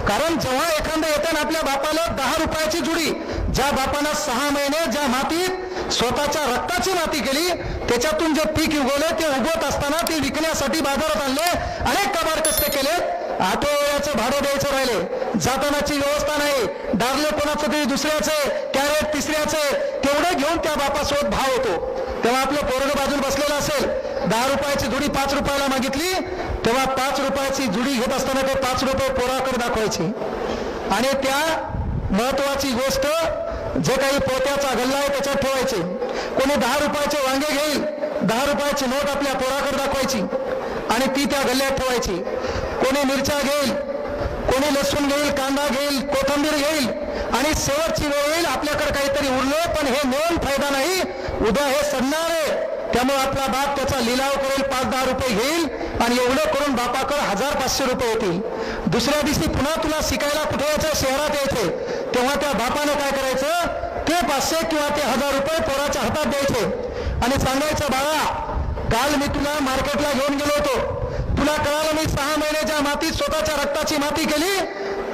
Speaker 1: कारण जेव्हा एखादं येतं ना आपल्या बापाला 10 रुपयाची जुडी, ज्या बापानं 6 महिने ज्या मातीत स्वतःच्या रक्ताची माती केली, त्याच्यातून जे पीक उगवले, ते उगवत असताना ते विकण्यासाठी बाजारात आणले, अनेक कबाड कष्ट केले, आठवड्याचं भाडं द्यायचं राहिले, जातानाची व्यवस्था नाही, डारले कोणाचं तरी दुसऱ्याचे, कॅरेट तिसऱ्याचे, तेवढं घेऊन त्या बापासोबत भाव होतो. तेव्हा आपलं पोरगं बाजूला बसलेलं असेल, 10 रुपयाची जुडी 5 रुपयाला मागितली, तेव्हा 5 रुपयाची जुडी घेत असताना ते 5 रुपये पोराकडे दाखवायची. आणि त्या महत्वाची गोष्ट, जे काही पोत्याचा गल्ला आहे त्याच्यात ठेवायचे. कोणी 10 रुपयाचे वांगे घेईल, 10 रुपयाची नोट आपल्या पोराकडे दाखवायची आणि ती त्या गल्ल्यात ठेवायची. कोणी मिरच्या घेईल, कोणी लसूण घेईल, कांदा घेईल, कोथिंबीर घेईल, आणि शेवटची वेळ येईल आपल्याकडे काहीतरी उरलं, पण हे नेऊन फायदा नाही, उद्या हे सडणार आहे, त्यामुळे आपला बाप त्याचा लिलाव करेल, 5-10 रुपये घेईल आणि एवढं करून बापाकडे 1000-500 रुपये येतील. दुसऱ्या दिवशी पुन्हा तुला शिकायला कुठे यायचं, शहरात यायचे, तेव्हा त्या बापानं काय करायचं, ते 500 किंवा ते 1000 रुपये पोराच्या हातात द्यायचे आणि सांगायचं, बाळा काल मी तुला मार्केटला घेऊन गेलो होतो, तुला कळालं मी 6 महिन्याच्या मातीत स्वतःच्या रक्ताची माती केली,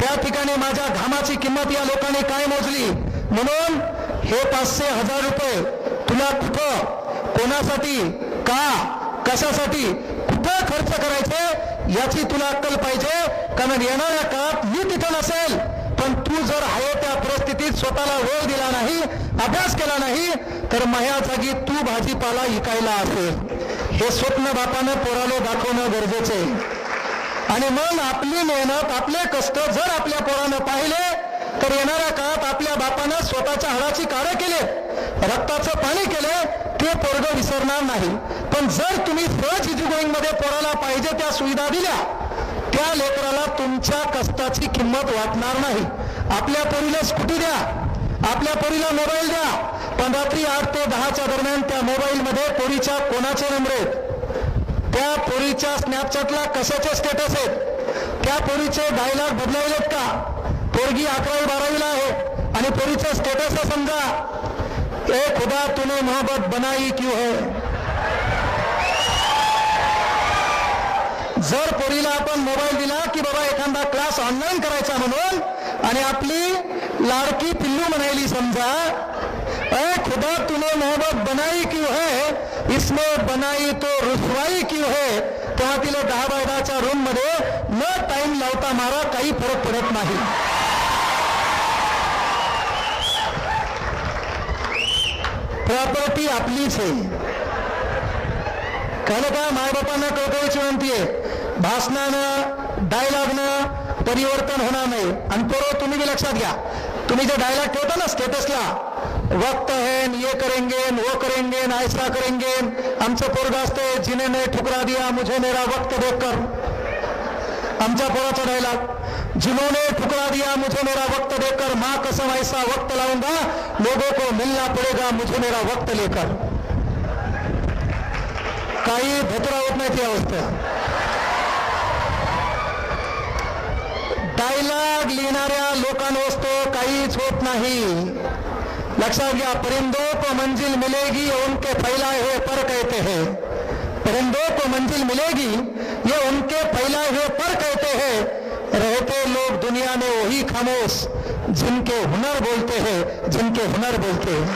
Speaker 1: त्या ठिकाणी माझ्या घामाची किंमत या लोकांनी काय मोजली, म्हणून हे 500-1000 रुपये तुला कुठं, कोणासाठी, का, कशासाठी, कुठं खर्च करायचे याची तुला अक्कल पाहिजे. कारण येणाऱ्या काळात मी तिथं नसेल, पण तू जर आहे त्या परिस्थितीत स्वतःला वेळ दिला नाही, अभ्यास केला नाही, तर माझ्या जागी तू भाजीपाला विकायला असेल. हे स्वप्न बापानं पोराला दाखवणं गरजेचं आहे. आणि मग आपली मेहनत, आपले कष्ट जर आपल्या पोरानं पाहिले, तर येणाऱ्या काळात आपल्या बापानं स्वतःच्या हाडाची काढे केले, रक्ताचं पाणी केले, ते पोरगं विसरणार नाही. पण जर तुम्ही सहज इजुगोईंगमध्ये पोराला पाहिजे त्या सुविधा दिल्या, त्या लेकराला तुमच्या कष्टाची किंमत वाटणार नाही. आपल्या पोरीला स्कूटी द्या, आपल्या पोरीला मोबाईल द्या, पण रात्री 8 ते 10च्या दरम्यान त्या मोबाईलमध्ये पोरीच्या कोणाचे नंबर आहेत, त्या पोरीच्या स्नॅपचॅटला कशाचे स्टेटस आहेत, त्या पोरीचे डायलॉग बदलावलेत का, पोरगी 11वी-12वीला आहे आणि पोरीचं स्टेटस समजा, ए खुदा तूने मोहब्बत बनाई क्यों है. जर पोरीला आपण मोबाईल दिला की बाबा एखादा क्लास ऑनलाईन करायचा म्हणून, आणि आपली लाडकी पिल्लू म्हणायली समजा, ए खुदा तूने मोहब्बत बनाई क्यों है, इसमें बनाई तो रुसवाई क्यों है, तेव्हा तिला 10x10च्या रूम मध्ये न टाइम लावता मारा, काही फरक पडत नाही. प्रॉपर्टी आपलीच आहे. कळलं का, मायबापांना कळकळीची विनंती आहे, भाषणानं डायलॉगनं परिवर्तन होणार नाही. आणि पोरं तुम्ही बी लक्षात घ्या, तुम्ही जे डायलॉग ठेवता ना स्टेटसला, वक्त है ये करेंगे वो करेंगे ऐसा करेंगे, आमचं पोरगं असते जिने ठुकरा दिया मुझे मेरा वक्त देखकर, आमच्या पोराचा डायलॉग, जिन्होंने ठुकरा दिया मुझे मेरा वक्त देकर, माँ कसम ऐसा वक्त लाऊंगा लोगों को मिलना पड़ेगा मुझे मेरा वक्त लेकर. काही धतरा होत नाही ती अवस्था. डायलॉग लिहिणाऱ्या लोकांवर तो काहीच होत नाही. लक्षात घ्या, परिंदों को मंजिल मिलेगी ये उनके फैलाए हुए पर कहते हैं, परिंदों को मंजिल मिलेगी ये उनके फैलाए हुए पर कहते हैं, रहते लोग दुनिया में वही खामोश जिनके हुनर बोलते हैं, जिनके हुनर बोलते हैं.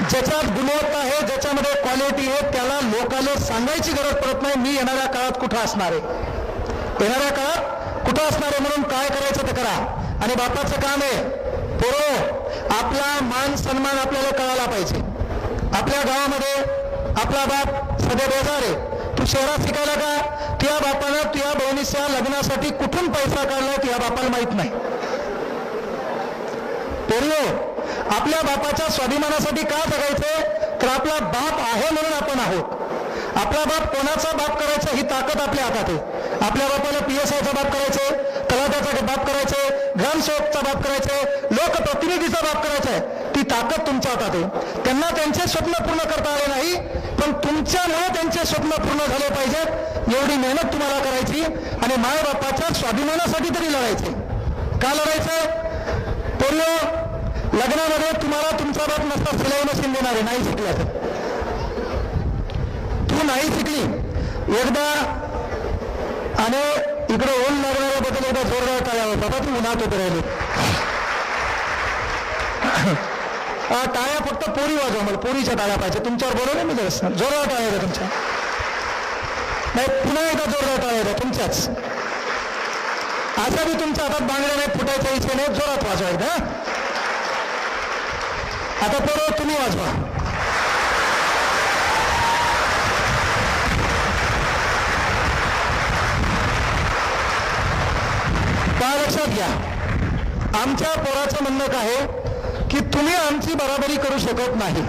Speaker 1: ज्याच्यात गुणवत्ता आहे, ज्याच्यामध्ये क्वालिटी आहे, त्याला लोकांना सांगायची गरज पडत नाही मी येणाऱ्या काळात कुठं असणार आहे, येणाऱ्या काळात कुठं असणार आहे. म्हणून काय करायचं ते करा. आणि बापाचं काम आहे, पोरो आपला मान सन्मान आपल्याला कळायला पाहिजे. आपल्या गावामध्ये आपला बाप सध्या बेजार आहे, तू शहरात शिकायला का, तुझ्या बापानं तुझ्या बहिणीच्या लग्नासाठी कुठून पैसा काढलाय तुझ्या बापाला माहित नाही. पोरियो, आपल्या बापाच्या स्वाभिमानासाठी का जगायचं, तर आपला बाप आहे म्हणून आपण आहोत. आपला बाप कोणाचा बाप करायचा ही ताकद आपल्या हातात आहे. आपल्या बापाला PSIचा बाप करायचे, तलाट्याचा बाप करायचे, ग्रामसेवकचा बाप करायचे, लोकप्रतिनिधीचा बाप करायचा आहे, ती ताकद तुमच्या हातात आहे. त्यांना त्यांचे स्वप्न पूर्ण करता आले नाही, पण तुमच्यामुळे त्यांचे स्वप्न पूर्ण झाले पाहिजेत एवढी मेहनत तुम्हाला करायची. आणि मायबापाच्या स्वाभिमानासाठी तरी लढायचे. का लढायचं, पोरियो लग्नामध्ये तुम्हाला तुमचा बाप नसता सिलाई मशीन देणार आहे, नाही शिकला तर. तू नाही शिकली एकदा, आणि इकडे ऊन लागणाऱ्याबद्दल एकदा जोरदार टाळ्या होता, बाबा तू उन्हात उभे राहिले. टाळ्या फक्त पोरी वाजवा, मला पोरीच्या टाळ्या पाहिजे. तुमच्यावर बरोबर मी जरा जोरदार टाळ्या द्या तुमच्या, नाही पुन्हा एकदा जोरदार टाळ्या द्या तुमच्याच. असा बी तुमच्या हातात बांगड्या नाही, फुटायच्या इच्छे नाही, जोरात वाजवा एकदा. आता पोरं तुम्ही वाजवा. काय लक्षात घ्या, आमच्या पोराचं म्हणणं काय आहे की तुम्ही आमची बराबरी करू शकत नाही.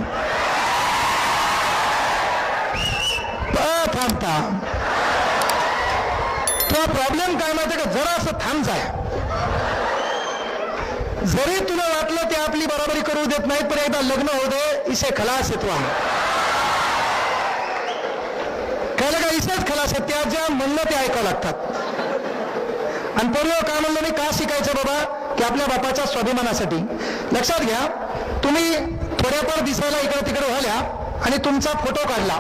Speaker 1: थांबता तो प्रॉब्लेम काय माहिती का, जरा असं थांब जाय. जरी तुला वाटलं ते आपली बराबरी करू देत नाहीत, पण एकदा लग्न होऊ दे, इसे खलास येतो आम्ही. काय लगा इसेच खलास आहेत त्या ज्या म्हणलं ते ऐकावं लागतात. आणि पूर्व काय म्हणलं मी का शिकायचं बाबा की आपल्या बापाच्या स्वाभिमानासाठी. लक्षात घ्या, तुम्ही थोड्याफार दिसायला इकडे तिकडे व्हाल्या आणि तुमचा फोटो काढला,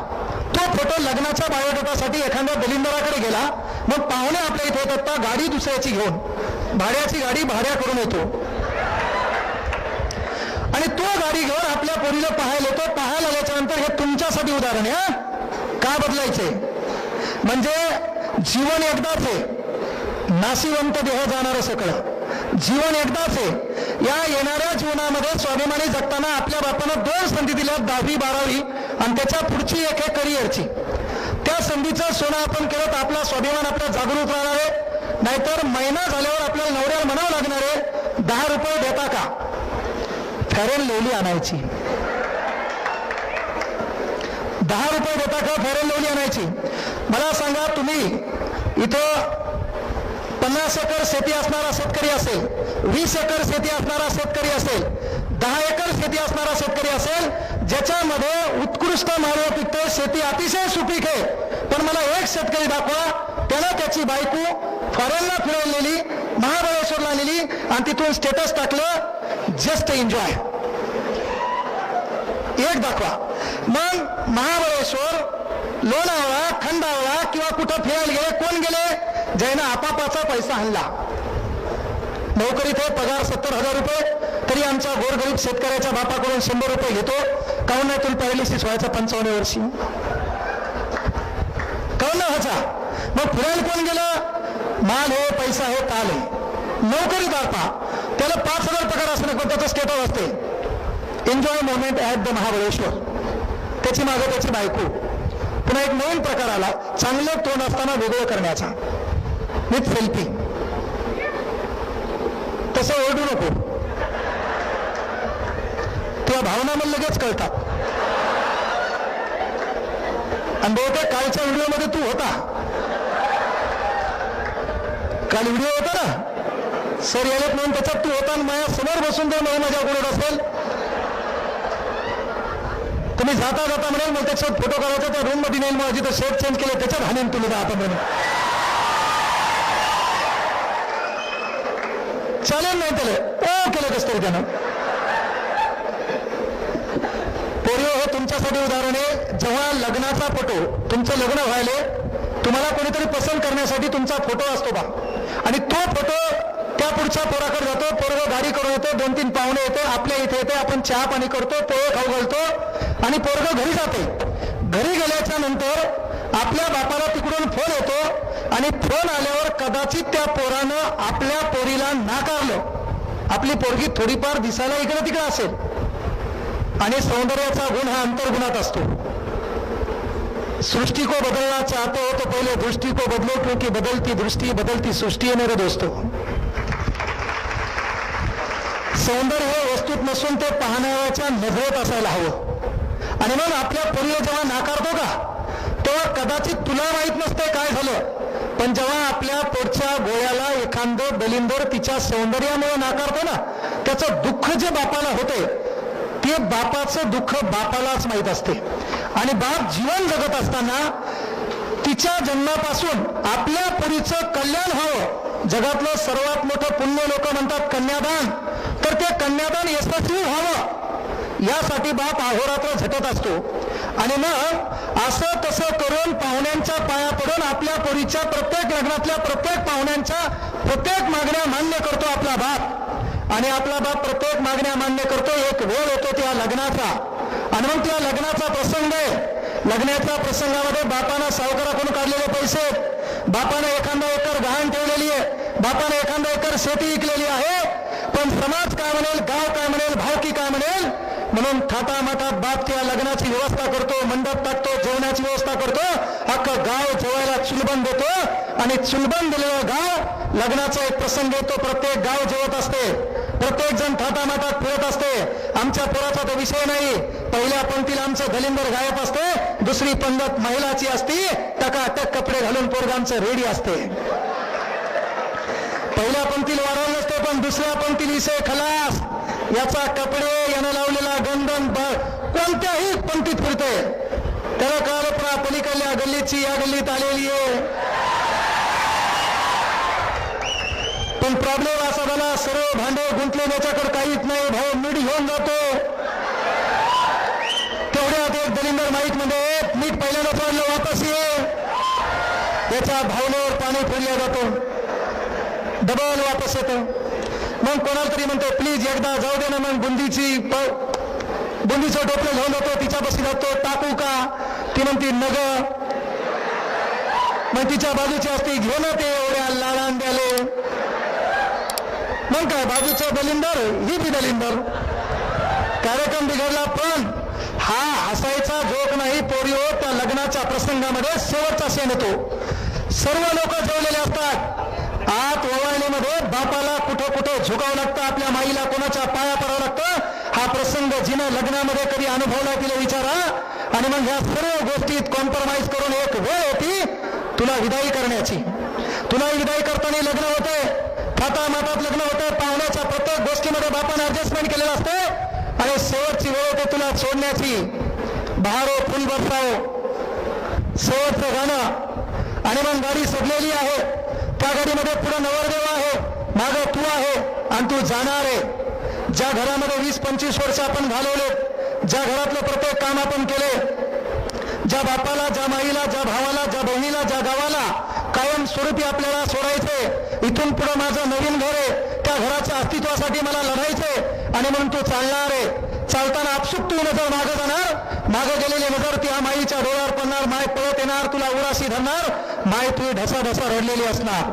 Speaker 1: तो फोटो लग्नाच्या बायोडेटासाठी एखाद्या दलिंदराकडे गेला, मग पाहुणे आपल्या इथे येतात का गाडी दुसऱ्याची घेऊन, भाड्याची गाडी भाड्या करून येतो आणि तो गाडी घेऊन आपल्या पोरीला पाहायला येतो. पाहायला आल्याच्या नंतर हे तुमच्यासाठी उदाहरण आहे. का बदलायचे म्हणजे जीवन एकदाच आहे, नाशिवंत देह जाणारं सगळं जीवन एकदाच आहे. या येणाऱ्या जीवनामध्ये स्वाभिमानी जगताना आपल्या बापानं 2 संधी दिल्या, 10वी 12वी आणि त्याच्या पुढची एक आहे करिअरची. त्या संधीचं सोनं आपण केलं तर आपला स्वाभिमान आपला जागृत राहणार आहे. नाहीतर महिना झाल्यावर आपल्याला नवऱ्याला म्हणावं लागणार आहे 10 रुपये देता का, फेअर अँड लवली आणायची. 10 रुपये देता का फेअर अँड लवली आणायची. मला सांगा, तुम्ही इथं 50 एकर शेती असणारा शेतकरी असेल, 20 एकर शेती असणारा शेतकरी असेल, 10 एकर शेती असणारा शेतकरी असेल, ज्याच्यामध्ये उत्कृष्ट माळव पिकते, शेती अतिशय सुपीक आहे, पण मला एक शेतकरी दाखवा त्याला त्याची बायको फॉरेनला फिरवलेली, महाबळेश्वरला नेली आणि तिथून स्टेटस टाकलं जस्ट एन्जॉय. एक दाखवा. मग महाबळेश्वर, लोणावळा, खंडावळा किंवा कुठं फिरायला गेले, कोण गेले? ज्यानं आपापाचा पैसा आणला. नोकरीत आहे, पगार 70,000 रुपये, तरी आमच्या गोरगरीब शेतकऱ्याच्या बापाकडून 100 रुपये घेतो. काऊन नाही तुला पॅरालिसिस व्हायचा 55 वर्षी? काऊन नाही व्हायचा? मग फिरायला कोण गेलं? माल आहे, पैसा आहे, ताल आहे. नोकरीदार पा, त्याला 5,000 पगार असणं पण त्याचं स्टेटस असते enjoy moment at the Mahabaleshwar. त्याची मागं त्याची बायको. पुन्हा एक नवीन प्रकार आला, चांगलं तोंड असताना वेगळं करण्याचा, विथ सेल्फी. तसं ओरडू नको, तुला भावना मला लगेच कळतात. आणि बहुतेक कालच्या व्हिडिओमध्ये तू होता. काल व्हिडिओ होता ना, सर यायला म्हणून त्याच्यात तू होता आणि माझ्या समोर बसून जर मला माझ्या बोलत असेल, तुम्ही जाता जाता म्हणेल मग त्याच्यात फोटो काढायचा, त्या रूम मध्ये नेईल, मग जिथं शेट चेंज केले त्याच्यात हाणेन तुम्ही जाता म्हणून चालेल. नाही त्याला ओ केलं कसं तरी त्यानं. पोरिओ हे तुमच्यासाठी उदाहरण आहे. जेव्हा लग्नाचा फोटो, तुमचं लग्न व्हायले, तुम्हाला कोणीतरी पसंत करण्यासाठी तुमचा फोटो असतो बा, आणि तो फोटो त्या पुढच्या पोराकडे जातो. पोरग गाडी करून येतो, 2-3 पाहुणे येतो, आपल्या इथे येते, आपण चहा पाणी करतो, पोहे खाऊ घालतो आणि पोरग घरी जाते. घरी गेल्याच्या नंतर आपल्या बापाला तिकडून फोन येतो आणि फोन आल्यावर कदाचित त्या पोरानं आपल्या पोरीला नाकारलं. आपली पोरगी थोडीफार दिसायला इकडे तिकडे असेल आणि सौंदर्याचा गुण हा अंतर्गुणात असतो. सृष्टि को बदलना चाहते हो तो पहले दृष्टि को बदलो, क्योंकि बदलती दृष्टि बदलती सृष्टि है मेरे दोस्तों. सौंदर्य हे वस्तूत नसून ते पाहण्याच्या नजरेत असायला हवं. आणि मग आपल्या पोरीला जेव्हा नाकारतो का, तेव्हा कदाचित तुला माहित नसते काय झालं, पण जेव्हा आपल्या पोटच्या गोळ्याला एखादं दलिंदर तिच्या सौंदर्यामुळे नाकारतो ना, त्याचं दुःख जे बापाला होते ते बापाचं दुःख बापालाच माहीत असते. आणि बाप जीवन जगत असताना तिच्या जन्मापासून आपल्या पोरीचं कल्याण व्हावं. जगातलं सर्वात मोठं पुण्य लोक म्हणतात कन्यादान, तर ते कन्यादान यशस्वी व्हावं यासाठी बाप अहोरात्र झटत असतो. आणि मग असं तसं करून पाहुण्यांच्या पाया पडून आपल्या पोरीच्या प्रत्येक लग्नातल्या प्रत्येक पाहुण्यांच्या प्रत्येक मागण्या मान्य करतो आपला बाप. आणि आपला बाप प्रत्येक मागण्या मान्य करतो. एक वेळ येतो त्या लग्नाचा, आणि मग त्या लग्नाचा प्रसंग आहे. लग्नाच्या प्रसंगामध्ये बापानं सावकाराकडून काढलेले पैसे, बापानं एखादा एकर गहाण ठेवलेली आहे, बापानं एखादा एकर शेती विकलेली आहे, पण समाज काय म्हणेल, गाव काय म्हणेल, भावकी काय म्हणेल, म्हणून थाटामाटात बाप त्या लग्नाची व्यवस्था करतो, मंडप टाकतो, जेवणाची व्यवस्था करतो, अख्खं गाव जेवायला चुलबन देतो. आणि चुलबन दिलेलं गाव, लग्नाचा एक प्रसंग येतो, प्रत्येक गाव जेवत असते, प्रत्येक जण थाटामाटात फिरत असते. आमच्या पोराचा तो विषय नाही. पहिल्या पंक्तीला आमचं दलिंदर गायब असते, दुसरी पंगत महिलाची असती, टकाटक कपडे घालून पोरगांचं रेडी असते. पहिल्या पंक्तीला वाढवलं नसते, पण दुसऱ्या पंक्तीला विषय खलास, याचा कपडे, यानं लावलेला गंधन कोणत्याही पंक्तीत फिरते. त्याला कळालं पण पलीकडल्या गल्लीची या गल्लीत आलेली आहे. पण प्रॉब्लेम असा झाला, सर्व भांडे गुंतले, त्याच्याकडे काहीच नाही. भाऊ मीठ घेऊन जातो. तेवढ्यात एक दलिंदर माईक मध्ये मीठ पहिल्यांदा सोडलं, वापस ये. त्याच्या भावनेवर पाणी फिरल्या जातो, डबल वापस येतो. मग कोणाला तरी म्हणतो प्लीज एकदा जाऊ दे ना. मग बुंदीचं टोपलं घेऊन जातो, तिच्या बशी जातो, टाकू का? ती म्हणती नग. मग तिच्या बाजूची असते, घेऊन ते एवढ्या लाडान द्याले. मग काय बाजूचं दलिंदर, ही बी दलिंदर. कार्यक्रम बिघडला. पण हा हसायचा जोक नाही पोरियो. त्या लग्नाच्या प्रसंगामध्ये शेवटचा शेण येतो. सर्व लोक जेवलेले असतात. आत ओवाळणीमध्ये बापाला कुठं कुठं झुकावं लागतं, आपल्या माईला कोणाच्या पाया पडावं लागतं. हा प्रसंग जिनं लग्नामध्ये कधी अनुभवला तिला विचारा. आणि मग ह्या सर्व गोष्टीत कॉम्प्रोमाइज करून एक वेळ होती तुला विदाई करण्याची. तुला विदाई करताना लग्न होते, थाटामाटात लग्न होते, पाहुण्याच्या प्रत्येक गोष्टीमध्ये बापाने ऍडजस्टमेंट केलेलं असते. आणि शेवटची वेळ होते तुला सोडण्याची. बहारो फुल बरसाओ, शेवटचं गाणं. आणि मग गाडी सजलेली आहे. त्या गाडीमध्ये पुढे नवरदेव आहे, मागं तू आहे आणि तू जाणार आहे. ज्या घरामध्ये 20-25 वर्ष आपण घालवले, ज्या घरातलं प्रत्येक काम आपण केले, ज्या बापाला, ज्या माईला, ज्या भावाला, ज्या बहिणीला, ज्या गावाला कायम स्वरूपी आपल्याला सोडायचे. इथून पुढे माझं नवीन घर आहे, त्या घराच्या अस्तित्वासाठी मला लढायचे. आणि म्हणून तू चालणार आहे. चालताना आपसुक तू नजर मागं जाणार. मागं गेलेली नजर ती माईच्या डोळ्यावर पडणार. माय पळत येणार, तुला उराशी धरणार. माय तुझी ढसा रडलेली असणार.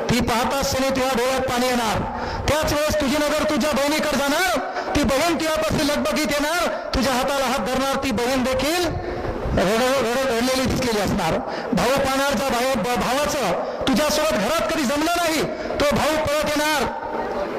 Speaker 1: ती पाहताच क्षणी तुझ्या डोळ्यात पाणी येणार. त्याच वेळेस तुझी नजर तुझ्या बहिणीकडे जाणार. ती बहीण तुझ्यापासून लगबगीत येणार, तुझ्या हाताला हात धरणार. ती बहीण देखील रडलेली दिसलेली असणार. भाऊ पाहणार, ज्या भावाचं तुझ्यासोबत घरात कधी जमलं नाही, तो भाऊ पळत येणार.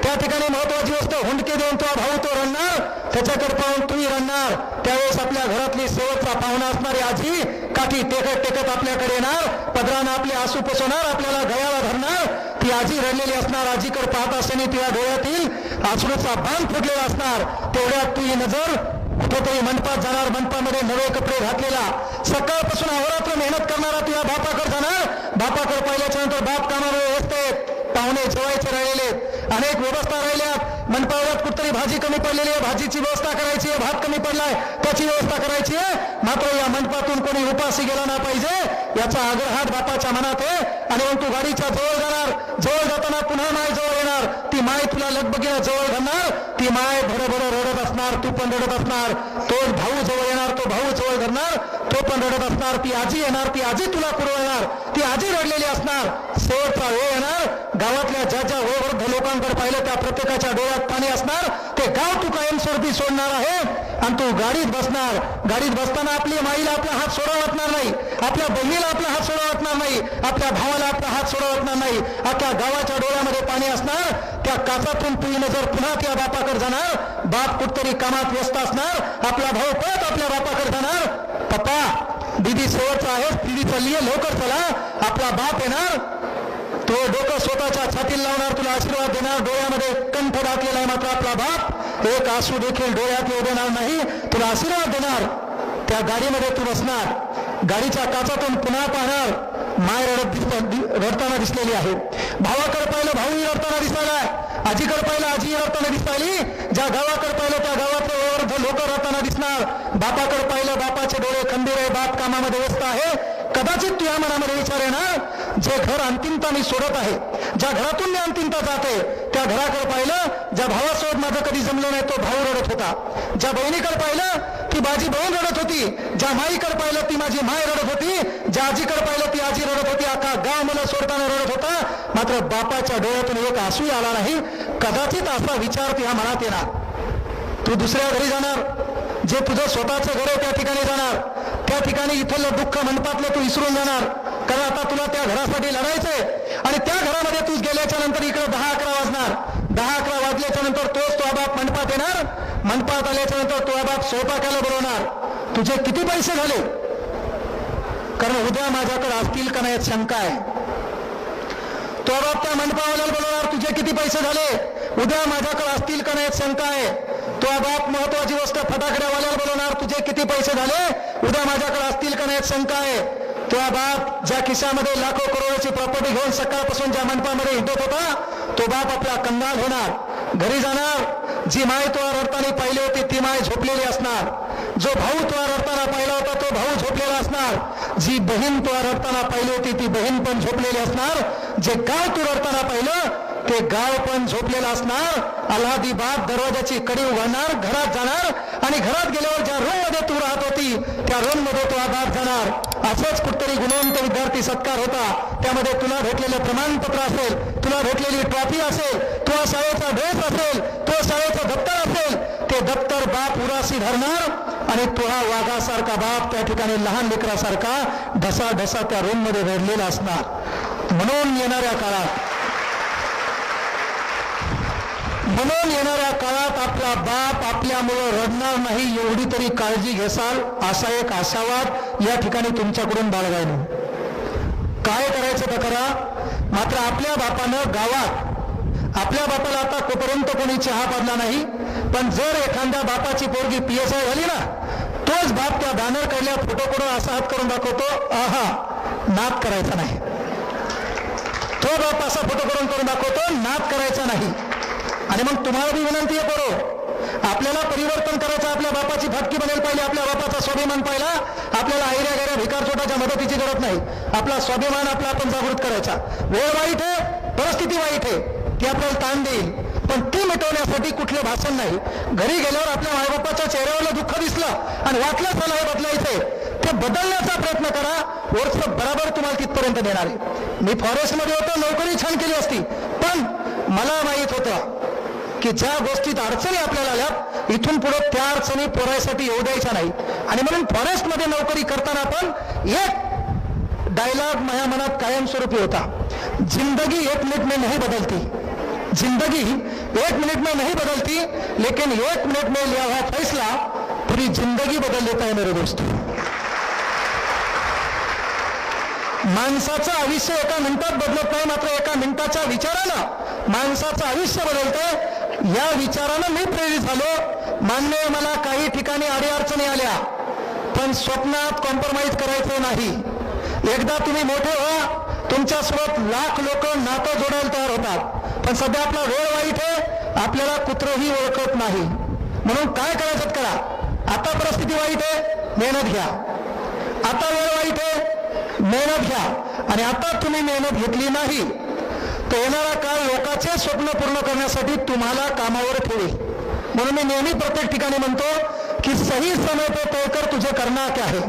Speaker 1: त्या ठिकाणी महत्वाची गोष्ट, हुंडके देऊन तो भाऊ तो रडणार, त्याच्याकडे पाहून तुम्ही रडणार. त्यावेळेस आपल्या घरातली शेवटचा पाहुणा असणारी आजी काठी टेकत टेकत आपल्याकडे येणार, पदरानं आपले आसू पुसवणार, आपल्याला गळ्याला धरणार. ती आजी रडलेली असणार. आजीकडे पाहत असताना तुझ्या डोळ्यातील आसरूचा बांध फुटलेला असणार. तेवढ्यात तुझी नजर कुठेतरी मंडपात जाणार. मंडपामध्ये नवे कपडे घातलेला, सकाळपासून अहोरात्र मेहनत करणारा तुझ्या बापाकडे जाणार. बापाकडे पाहिल्याच्या नंतर बाप कामामध्ये व्यवस्थित, पाहुणे जेवायचे राहिलेले, अनेक व्यवस्था राहिल्यात. मंडपावरात कुठतरी भाजी कमी पडलेली आहे, भाजीची व्यवस्था करायची आहे. भात कमी पडलाय, त्याची व्यवस्था करायची आहे. मात्र या मंडपातून कोणी उपाशी गेला ना पाहिजे याचा आग्रहात बापाच्या मनात आहे. आणि मग तू गाडीच्या जवळ जाणार. जवळ जाताना पुन्हा माय जवळ येणार. ती माय तुला लगबगीनं जवळ धरणार. ती माय भरभर रडत असणार, तू पण रडत असणार. तो भाऊ जवळ येणार, तो भाऊ जवळ धरणार, तो पण रडत असणार. ती आजी येणार, ती आजी तुला कुरवणार, ती आजी रडलेली असणार. शेवटचा वेळ येणार. गावातल्या ज्या वयोवृद्ध लोकांकडे पाहिलं त्या प्रत्येकाच्या डोळ्यात पाणी असणार. ते गाव तू कायमस्वरूपी सोडणार आहे आणि तू गाडीत बसणार. गाडीत बसताना आपली माईला आपला हात सोडा वाटणार नाही, आपल्या बहिणीला आपला हात सोडा वाटणार नाही, आपल्या भावाला आपला हात सोडा वाटणार नाही. अख्ख्या गावाच्या डोळ्यामध्ये पाणी असणार. त्या काचातून तुझी नजर पुन्हा त्या बापाकडे जाणार. बाप कुठतरी कामात व्यस्त असणार. आपला भाऊ परत आपल्या बापाकडे जाणार. पप्पा, दीदी शेवटचा आहे, दीदी चाललीये, लवकर चला. आपला बाप येणार. तो डोकं स्वतःच्या छातीला लावणार, तुला आशीर्वाद देणार. डोळ्यामध्ये कंठ दाखलेला आहे, मात्र आपला बाप एक आसू देखील डोळ्यात येऊ देणार नाही. तुला आशीर्वाद देणार. त्या गाडीमध्ये तू बसणार. गाडीच्या काचातून पुन्हा पाहणार. माय रडताना दिसलेली आहे. भावाकडे पाहिलं, भाऊही रडताना दिसलेला आहे. आजीकडे पाहिलं, आजी रडताना दिसली. ज्या गावाकडे पाहिलं त्या गावातले वयोवृद्ध लोक रडताना दिसणार. बापाकडे पाहिलं, बापाचे डोळे खंबीर आहे, बाप कामामध्ये व्यस्त आहे. कदाचित तुझ्या मनामध्ये विचार येणार, जे घर अंतिमता मी सोडत आहे, ज्या घरातून मी अंतिमता जाते, त्या घराकडे पाहिलं, ज्या भावासोबत माझं कधी जमलं नाही तो भाऊ रडत होता. ज्या बहिणीकडे पाहिलं ती माझी बहीण रडत होती. ज्या माईकडे पाहिलं ती माझी माय रडत होती. ज्या आजीकडे पाहिलं ती आजी रडत होती. अख्खा गाव मला सोडताना रडत होता. मात्र बापाच्या डोळ्यातून एक आसूही आला नाही. कदाचित असा विचार तुझ्या मनात येणार. तू दुसऱ्या घरी जाणार, जे तुझं स्वतःचं घर आहे त्या ठिकाणी जाणार. त्या ठिकाणी इथलं दुःख मंडपातलं तू विसरून जाणार. कारण आता तुला त्या घरासाठी लढायचंय. आणि त्या घरामध्ये तू गेल्याच्या नंतर इकडे 10-11 वाजणार. 10-11 वाजल्याच्या नंतर तोच तो बाप मंडपात येणार. मंडपात आल्याच्या नंतर तो बाप स्वयंपाकाला बोलवणार. तुझे किती पैसे झाले? कारण उद्या माझ्याकडे असतील का नाही शंका आहे. तो बाप त्या मंडपावाल्याला बोलवणार, तुझे किती पैसे झाले? उद्या माझ्याकडे असतील का नाही शंका आहे. तो बाप महत्वाची गोष्ट फटाकड्यावाल्याला बोलवणार, तुझे किती पैसे झाले? उद्या माझ्याकडे असतील का नाही शंका आहे. तेव्हा बाप ज्या खिशामध्ये लाखो करोडची प्रॉपर्टी घेऊन सकाळपासून ज्या मंडपामध्ये हिंडत होता तो बाप आपला कंगाल होणार, घरी जाणार. जी माय तो रडताना पाहिली होती ती माय झोपलेली असणार. जो भाऊ तो रडताना पाहिला होता तो भाऊ झोपलेला असणार. जी बहीण तो रडताना पाहिली होती ती बहीण पण झोपलेली असणार. जे गाव तू रडताना पाहिलं ते गाव पण झोपलेलं असणार. अल्हादी बाप दरवाजाची कडी उघडणार, घरात जाणार आणि घरात गेल्यावर ज्या रूम मध्ये तू राहत होती त्या रूम मध्ये तो बाप जाणार. असंच कुठतरी गुणवंत विद्यार्थी सत्कार होता, त्यामध्ये तुला भेटलेलं प्रमाणपत्र असेल, तुला भेटलेली ट्रॉफी असेल, तुला शाळेचा ड्रेस असेल, तुला शाळेचं दप्तर असेल, ते दप्तर बाप उराशी धरणार आणि तुला वाघासारखा बाप त्या ठिकाणी लहान लेकरासारखा ढसा ढसा त्या रूम मध्ये भेटलेला असणार. म्हणून येणाऱ्या काळात आपला बाप आपल्यामुळं रडणार नाही एवढी तरी काळजी घेसाल असा एक आशावाद या ठिकाणी तुमच्याकडून बाळगायला. काय करायचं तर करा, मात्र आपल्या बापानं गावात आपल्या बापाला आता कोपर्यंत कोणी चहा पाजला नाही, पण जर एखाद्या बापाची पोरगी PSI झाली ना तोच बाप त्या बॅनर काढल्या फोटो करून असा हात करून दाखवतो, आहा नाद करायचा नाही. तो बाप असा फोटो करून दाखवतो, नाद करायचा नाही. आणि मग तुम्हाला बी विनंती आहे करो, आपल्याला परिवर्तन करायचं. आपल्या बापाची फाटकी बनेल पाहिजे, आपल्या बापाचा स्वाभिमान पाहिला. आपल्याला ऐऱ्या गैऱ्या भिकारचोटाच्या मदतीची गरज नाही. आपला स्वाभिमान आपला आपण जागृत करायचा. वेळ वाईट आहे, परिस्थिती वाईट आहे, ती आपल्याला ताण देईल, पण ती मिटवण्यासाठी कुठलं भाषण नाही. घरी गेल्यावर आपल्या मायबापाच्या चेहऱ्यावर दुःख दिसलं आणि वाटलं त्याला हे बदलायचंय, ते बदलण्याचा प्रयत्न करा. वरचं बरोबर तुम्हाला तिथपर्यंत देणार आहे. मी फॉरेस्टमध्ये होतो, नोकरी छान केली असती, पण मला माहीत होतं की ज्या गोष्टीत अडचणी आपल्याला आल्या इथून पुढे त्या अडचणी पोरायसाठी येऊ द्यायच्या नाही. आणि म्हणून फॉरेस्टमध्ये नोकरी करताना पण एक डायलॉग माझ्या मनात कायमस्वरूपी होता, जिंदगी 1 मिनट में नहीं बदलती, जिंदगी 1 मिनट में नहीं बदलती, लेकिन 1 मिनट में लिया हुआ फैसला पूरी जिंदगी बदल देता है मेरे दोस्त. माणसाचं आयुष्य एका मिनिटात बदलत नाही, मात्र एका मिनिटाच्या विचारानं माणसाचं आयुष्य बदलतंय. या विचारानं मी प्रेरित झालो. मान्य मला काही ठिकाणी अडीअडचणी आल्या, पण स्वप्नात कॉम्प्रोमाइज करायचं नाही. एकदा तुम्ही मोठे व्हा, तुमच्यासोबत लाख लोक नातं जोडायला तयार होतात, पण सध्या आपला वेळ वाईट आहे, आपल्याला कुत्रही ओळखत नाही. म्हणून काय करायचं करा. आता परिस्थिती वाईट आहे, मेहनत घ्या. आता वेळ वाईट आहे, मेहनत घ्या. आणि आता तुम्ही मेहनत घेतली नाही तर येणारा काळ लोकांचे स्वप्न पूर्ण करण्यासाठी तुम्हाला कामावर ठेवेल. म्हणून मी नेहमी प्रत्येक ठिकाणी म्हणतो की सही समय पे तय कर तुझे करना क्या है,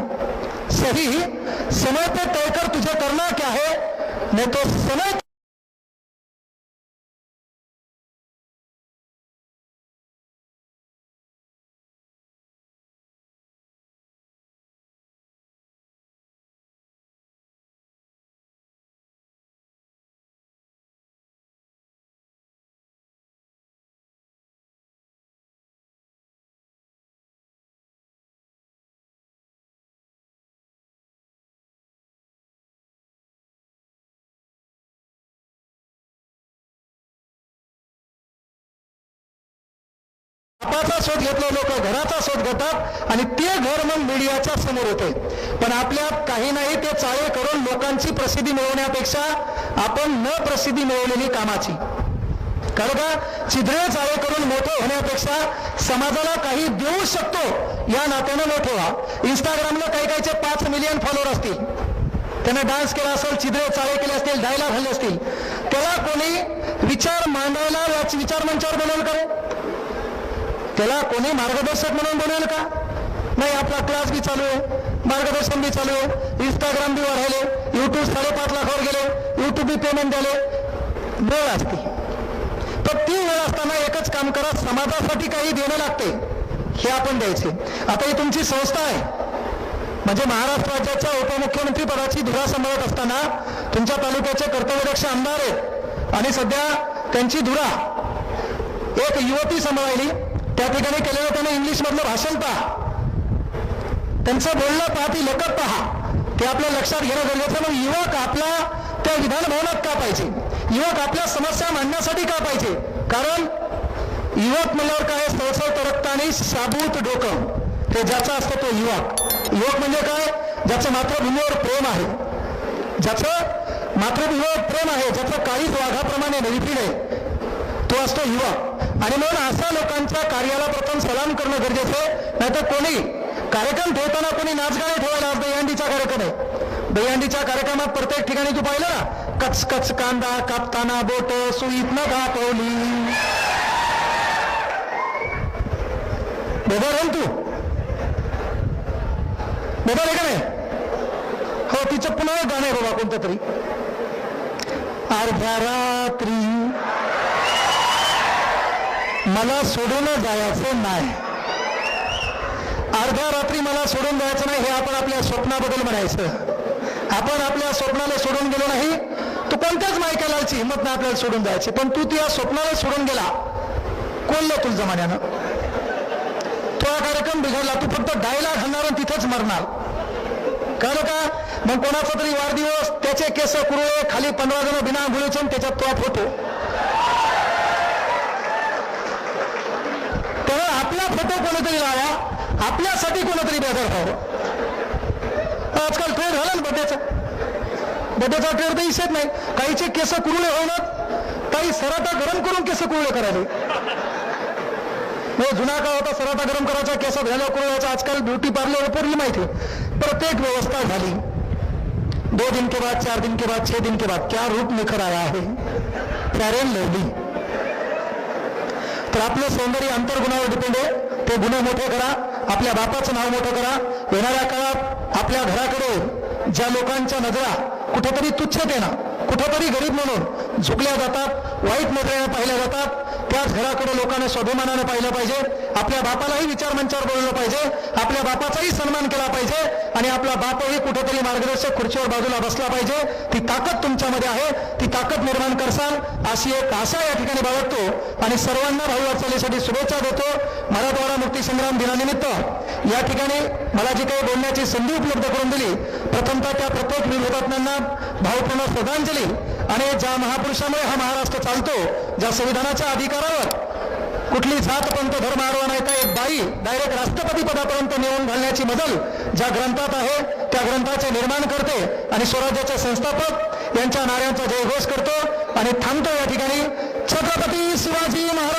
Speaker 1: सही समय पे तय कर तुझे करना क्या है, नहीं तो समय बापाचा शोध घेतला, लोक घराचा शोध घेतात आणि ते घर मग मीडियाच्या समोर होते. पण आपल्यात काही नाही, ते चाळे करून लोकांची प्रसिद्धी मिळवण्यापेक्षा आपण न प्रसिद्धी मिळवलेली कामाची. कारण का छिद्रे चाळे करून मोठं होण्यापेक्षा समाजाला काही देऊ शकतो या नात्यानं मोठं व्हा. इंस्टाग्रामला काही काहीचे 5 मिलियन फॉलोअर असतील, त्याने डान्स केला असेल, छिद्रे चाळे केले असतील, डायलॉग घालले असतील, त्याला कोणी विचार मांडायला विचार मंचावर बोलवलं का? त्याला कोणी मार्गदर्शक म्हणून बोलेल का? नाही. आपला क्लास बी चालू आहे, मार्गदर्शन बी चालू आहे, इंस्टाग्राम बी वाढले, YouTube 5.5 लाखावर गेले, YouTube बी पेमेंट द्याले. वेळ असते, तर ती वेळ असताना एकच काम करा, समाजासाठी काही देणं लागते हे आपण द्यायचे. आता ही तुमची संस्था आहे, म्हणजे महाराष्ट्र राज्याच्या उपमुख्यमंत्री पदाची धुरा सांभाळत असताना तुमच्या तालुक्याचे कर्तव्यदक्ष आमदार आहेत आणि सध्या त्यांची धुरा एक युवती सांभाळली. त्या ठिकाणी केलेलं त्याने इंग्लिशमधलं भाषण पहा, त्यांचं बोलणं पहा, ती लेखक पहा, ते आपल्या लक्षात घेणं गरजेचं. मग युवक आपला त्या विधान भवनात का पाहिजे? युवक आपल्या समस्या मांडण्यासाठी का पाहिजे? कारण युवक म्हणल्यावर काय सळसळ तरकता आणि साबूत डोकं, ते ज्याचा असतो तो युवक. युवक म्हणजे काय? ज्याचं मातृभूमीवर प्रेम आहे, ज्याचं मातृभूमीवर प्रेम आहे, ज्याचं काळीज वाघाप्रमाणे निरीफीड आहे, तो असतो युवा. आणि म्हणून अशा लोकांच्या कार्याला प्रथम सलाम करणं गरजेचं आहे. नाहीतर कोणी कार्यक्रम ठेवताना कोणी नाचगाणे ठेवायला, आज दहीहंडीचा कार्यक्रम आहे, दहीहंडीच्या कार्यक्रमात प्रत्येक ठिकाणी तू पाहिलं ना, कच कच कांदा कापताना बोट सुईत न घातवली. बेदार तू बेदार आहे का नाही? हो, तिचं पुन्हा एक गाणं आहे बाबा कोणतं तरी, अर्ध्या रात्री मला सोडून जायचं नाही. अर्ध्या रात्री मला सोडून जायचं नाही हे आपण आपल्या स्वप्नाबद्दल म्हणायचं. आपण आपल्या स्वप्नाला सोडून गेलो नाही, तू कोणत्याच मायकालाची हिंमत नाही आपल्याला सोडून जायची, पण तू त्या स्वप्नाला सोडून गेला, कोणलं तुझं जमान्यानं. तो कार्यक्रम बिघडला, तू फक्त डायला घालणार आणि तिथंच मरणार. कळलं का? मग कोणाचा तरी वाढदिवस, त्याचे केस कुरळे, खाली 15 जण बिना आंघोळीचे, त्याच्यात तो फोटो. तेव्हा आपला फोटो कोणीतरी लावा, आपल्यासाठी कोणतरी बेदर व्हावं. आजकाल ट्रेड झाला ना बड्डेचा ट्रेड तर दिसत नाही. काहीचे केस कुरळे होणार, काही सराटा गरम करून केस कुरळे करायचे. जुना काळ होता सराटा गरम करायचा, केस घाल्या कुरळायचा. आजकाल ब्युटी पार्लर पूर्वी माहिती, प्रत्येक व्यवस्था झाली. 2 दिन के बाद, 4 दिन के बाद, 6 दिन के बाद क्या रूप निखर आया है, फेअर अँड लवली. तर आपलं सौंदर्य अंतर्गुणावर डिपेंड आहे. ते गुन्हे मोठे करा, आपल्या बापाचं नाव मोठं करा. येणाऱ्या काळात आपल्या घराकडे ज्या लोकांच्या नजरा कुठेतरी तुच्छतेनं, कुठेतरी गरीब म्हणून झुकल्या जातात, वाईट नजरेने पाहिल्या जातात, त्याच घराकडे लोकांना स्वाभिमानाने पाहिलं पाहिजे. आपल्या बापालाही विचारमंचावर बोललं पाहिजे, आपल्या बापाचाही सन्मान केला पाहिजे, आणि आपला बापही कुठेतरी मार्गदर्शक खुर्चीवर बाजूला बसला पाहिजे. ती ताकद तुमच्यामध्ये आहे, ती ताकद निर्माण करसाल अशी एक आशा या ठिकाणी बाळगतो. आणि सर्वांना भावी वाटचालीसाठी शुभेच्छा देतो. मराठवाडा मुक्तीसंग्राम दिनानिमित्त या ठिकाणी मला जी काही बोलण्याची संधी उपलब्ध करून दिली, प्रथमतः त्या प्रत्येक वीर हुतात्म्यांना भावपूर्ण श्रद्धांजली. आणि ज्या महापुरुषामुळे हा महाराष्ट्र चालतो, ज्या संविधानाच्या अधिकारावर कुठली जात पंथ धर्म आडवा नाही, का एक बाई डायरेक्ट राष्ट्रपती पदापर्यंत नेऊन घालण्याची मजल ज्या ग्रंथात आहे, त्या ग्रंथाचे निर्माण करते आणि स्वराज्याचे संस्थापक यांच्या नाऱ्यांचा जयघोष करतो आणि थांबतो या ठिकाणी. छत्रपती शिवाजी महाराज.